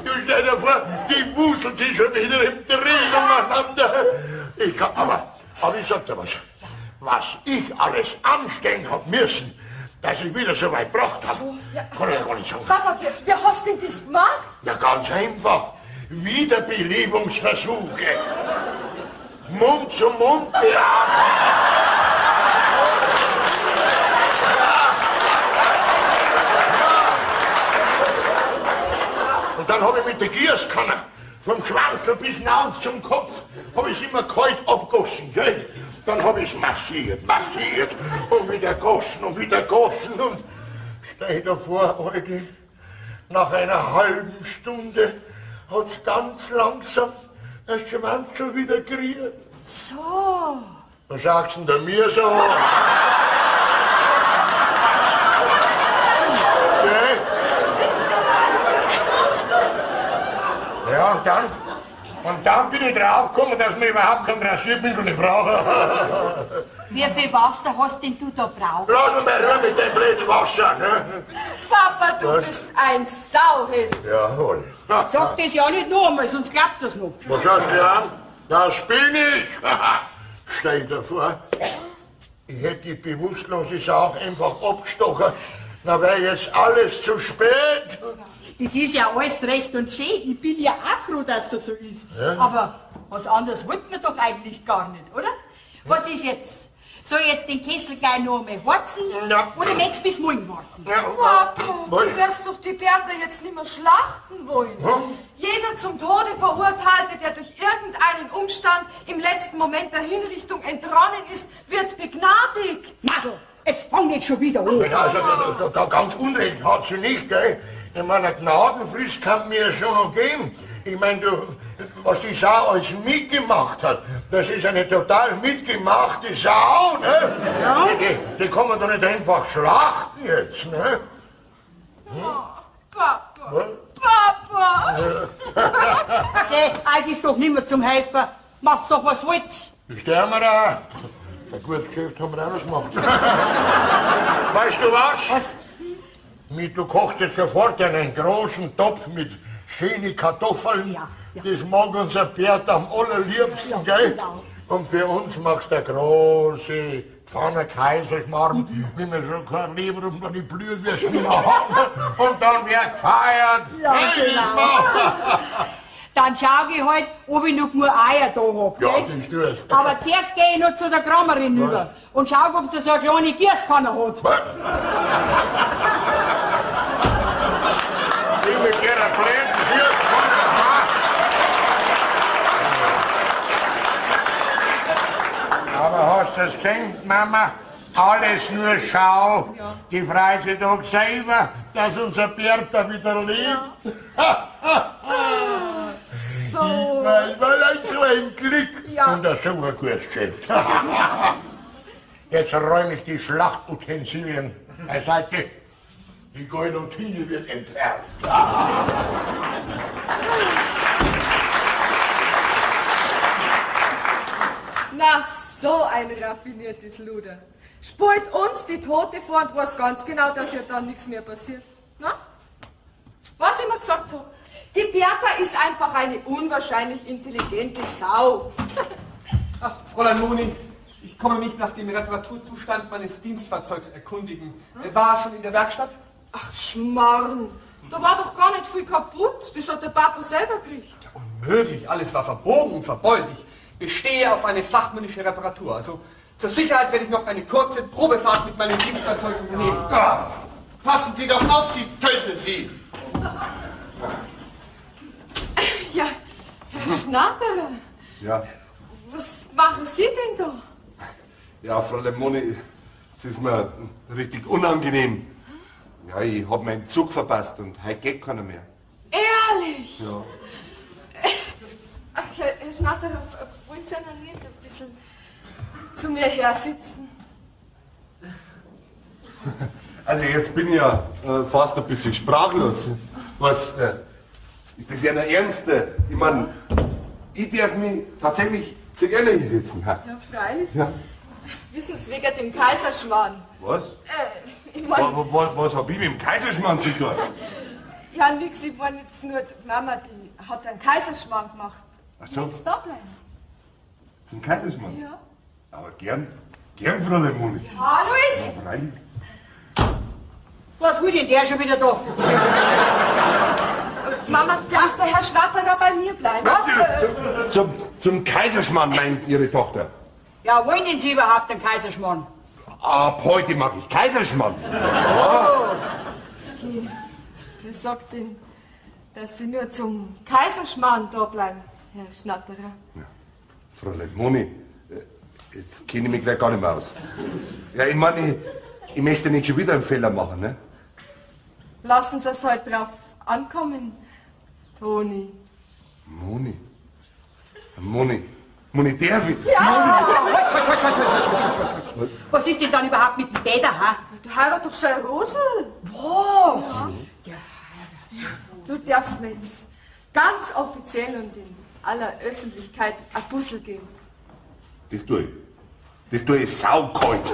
Du stell dir vor, die wuselt sich schon wieder im Dreh umeinander. Aber ich sag dir was ich alles anstellen hab müssen, dass ich wieder so weit gebracht hab, kann ich ja gar nicht sagen. Papa, wie hast du denn das gemacht? Ja, ganz einfach. Wiederbelebungsversuche. Mund-zu-Mund-Theater. Und dann habe ich mit der Gießkanne vom Schwanzel bis hinauf zum Kopf, habe ich immer kalt abgossen, gell? Dann habe ich es massiert und wieder gossen und stell dir vor, heute, nach einer halben Stunde hat es ganz langsam der Schwanzel wieder geriert. So. Was sagst denn du mir so? Okay. Ja, und dann bin ich draufgekommen, dass man überhaupt kein Rasiermittel nicht brauche. Wie viel Wasser hast denn du da braucht? Lass mich mal hören mit dem blöden Wasser, ne? Papa, du bist ein Sauhild. Jawohl. Sag das ja nicht noch einmal, sonst klappt das noch. Was hast du an? Das bin ich. Stell dir vor, ich hätte die bewusstlose Sache einfach abgestochen. Dann wäre jetzt alles zu spät. Das ist ja alles recht und schön. Ich bin ja auch froh, dass das so ist. Ja. Aber was anderes wollten wir doch eigentlich gar nicht, oder? Was ist jetzt? Soll ich jetzt den Kessel gleich noch einmal heizen? Ja. Oder magst du bis morgen warten? Papa, du wirst doch die Bertha jetzt nicht mehr schlachten wollen. Jeder zum Tode Verurteilte, der durch irgendeinen Umstand im letzten Moment der Hinrichtung entronnen ist, wird begnadigt. Madel, jetzt fang nicht schon wieder an. Ja, also, ganz Unrecht hat sie nicht, gell? Ich meine, eine Gnadenfrist kann mir ja schon noch geben. Ich meine, was die Sau alles mitgemacht hat, das ist eine total mitgemachte Sau, ne? Ja. Die kann man doch nicht einfach schlachten jetzt, ne? Papa. Papa! Okay, alles ist doch nicht mehr zum Helfen. Macht's doch, was wollt's. Sterben wir da. Ein gutes Geschäft haben wir auch noch gemacht. Weißt du was? Was? Du kochst jetzt sofort einen großen Topf mit schönen Kartoffeln. Ja. Das mag unser Bertha am allerliebsten, Ja, gell? genau. Und für uns machst du eine große Pfanne Kaiserschmarrn, wie wir schon kein Leber und die Blühwürsten haben. Und dann wird gefeiert. Ja, Hey, genau. Dann schau ich halt, ob ich noch genug Eier da hab. Ja, gell? das tust du. Aber zuerst gehe ich noch zu der Krammerin rüber und schau, ob sie so eine kleine Gießkanne hat. Was? Ich mit ihrer kleinen Gießkanne. Aber hast du das Kind, Mama? Alles nur Schau. Ja. Die freut sich doch selber, dass unser Bertha wieder lebt. So. Weil so ein Glück. Ja. Und das so ein gutes Geschäft. Jetzt räume ich die Schlachtutensilien beiseite. Die Guillotine wird entfernt. Na, so ein raffiniertes Luder. Spult uns die Tote vor und weiß ganz genau, dass ihr dann nichts mehr passiert. Na? Was ich mir gesagt habe. Die Bertha ist einfach eine unwahrscheinlich intelligente Sau. Ach, Fräulein Moni, ich komme mich nach dem Reparaturzustand meines Dienstfahrzeugs erkundigen. War er schon in der Werkstatt? Ach, Schmarrn. Da war doch gar nicht viel kaputt. Das hat der Papa selber gekriegt. Unmöglich, alles war verbogen und verbeult. Ich bestehe auf eine fachmännische Reparatur. Also zur Sicherheit werde ich noch eine kurze Probefahrt mit meinem Dienstfahrzeug unternehmen. Ah, passen Sie doch auf, Sie töten Sie! Ja, Herr Schnatterer, Ja, was machen Sie denn da? ja, Fräulein Moni, es ist mir richtig unangenehm. Ja, ich hab meinen Zug verpasst und heute geht keiner mehr. Ehrlich? Ja. Ach, Herr Schnatterer, wollen Sie noch nicht ein bisschen zu mir her sitzen? Also jetzt bin ich ja fast ein bisschen sprachlos. Was, ist das ja eine Ernste? Ich meine, ich darf mich tatsächlich zu Ihnen hinsetzen. Ha? Ja, freilich. Ja. Wissen Sie, wegen dem Kaiserschmarrn. Was? Ich mein, Was hab ich mit dem Kaiserschmarrn zu tun? ja, nix, ich meine jetzt nur, die Mama, die hat einen Kaiserschmarrn gemacht. Ach so. Jetzt da bleiben. Zum Kaiserschmarrn? Ja. Aber gern, Fräulein Moni. Hallo ist. Ja, freilich. Was will denn der schon wieder da? Mama, darf der Herr Schnatterer bei mir bleiben? Was? Zum Kaiserschmarrn meint Ihre Tochter. Ja, wollen denn Sie überhaupt den Kaiserschmarrn? Ab heute mag ich Kaiserschmarrn. Wer sagt denn, dass Sie nur zum Kaiserschmarrn da bleiben, Herr Schnatterer? Fräulein Moni, jetzt kenne ich mich gleich gar nicht mehr aus. Ja, ich meine, ich möchte nicht schon wieder einen Fehler machen, ne? Lassen Sie es heute drauf ankommen, Toni. Moni, darf ich? Was ist denn dann überhaupt mit dem Peter, ha? Du heirat doch sein Rosel. Was? Du darfst mir jetzt ganz offiziell und in aller Öffentlichkeit ein Puzzle geben. Das tue ich. Das tue ich saukalt.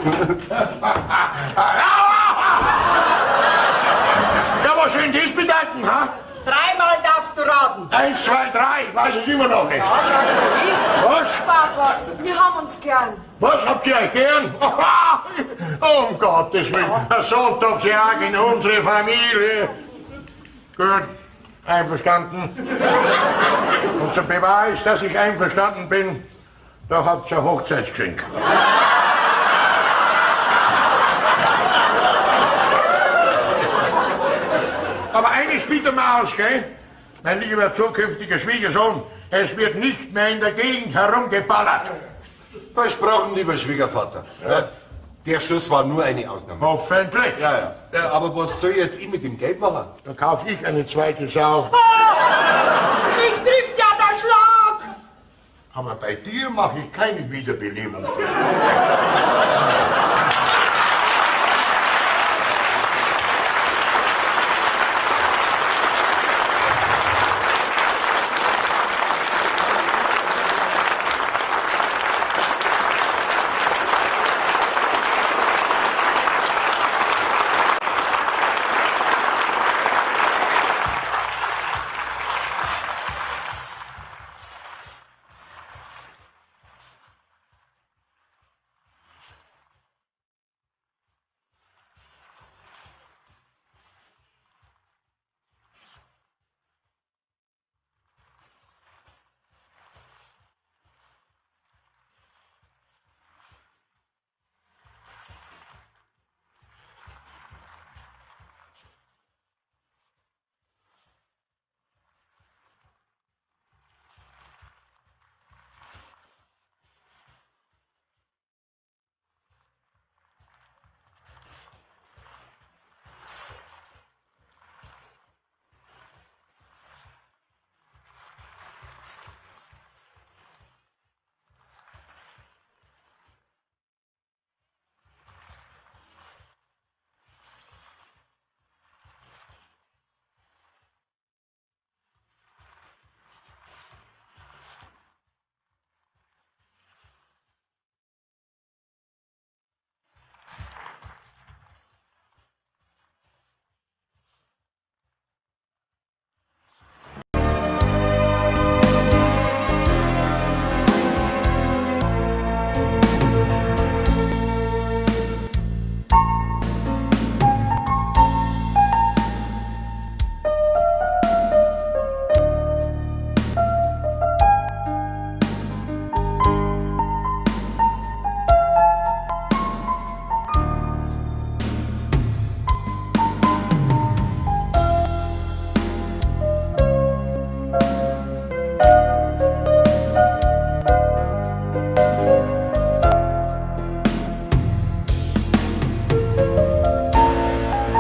Ja, was soll denn das bedeuten, ha? 3-mal darfst du raten. 1, 2, 3, ich weiß es immer noch nicht. Was? Papa, wir haben uns gern. Was habt ihr euch gern? Um Gottes Willen, ein Sonntagsjag in unsere Familie. Gut, einverstanden. Und zum Beweis, dass ich einverstanden bin, da habt ihr ein Hochzeitsgeschenk. Aber eines bitte mal aus, gell? Mein lieber zukünftiger Schwiegersohn, es wird nicht mehr in der Gegend herumgeballert. Versprochen, lieber Schwiegervater. Ja, der Schuss war nur eine Ausnahme. Hoffentlich. Ja. Aber was soll jetzt ich mit dem Geld machen? Da kauf ich eine zweite Sau. Mich trifft ja der Schlag. Aber bei dir mache ich keine Wiederbelebung.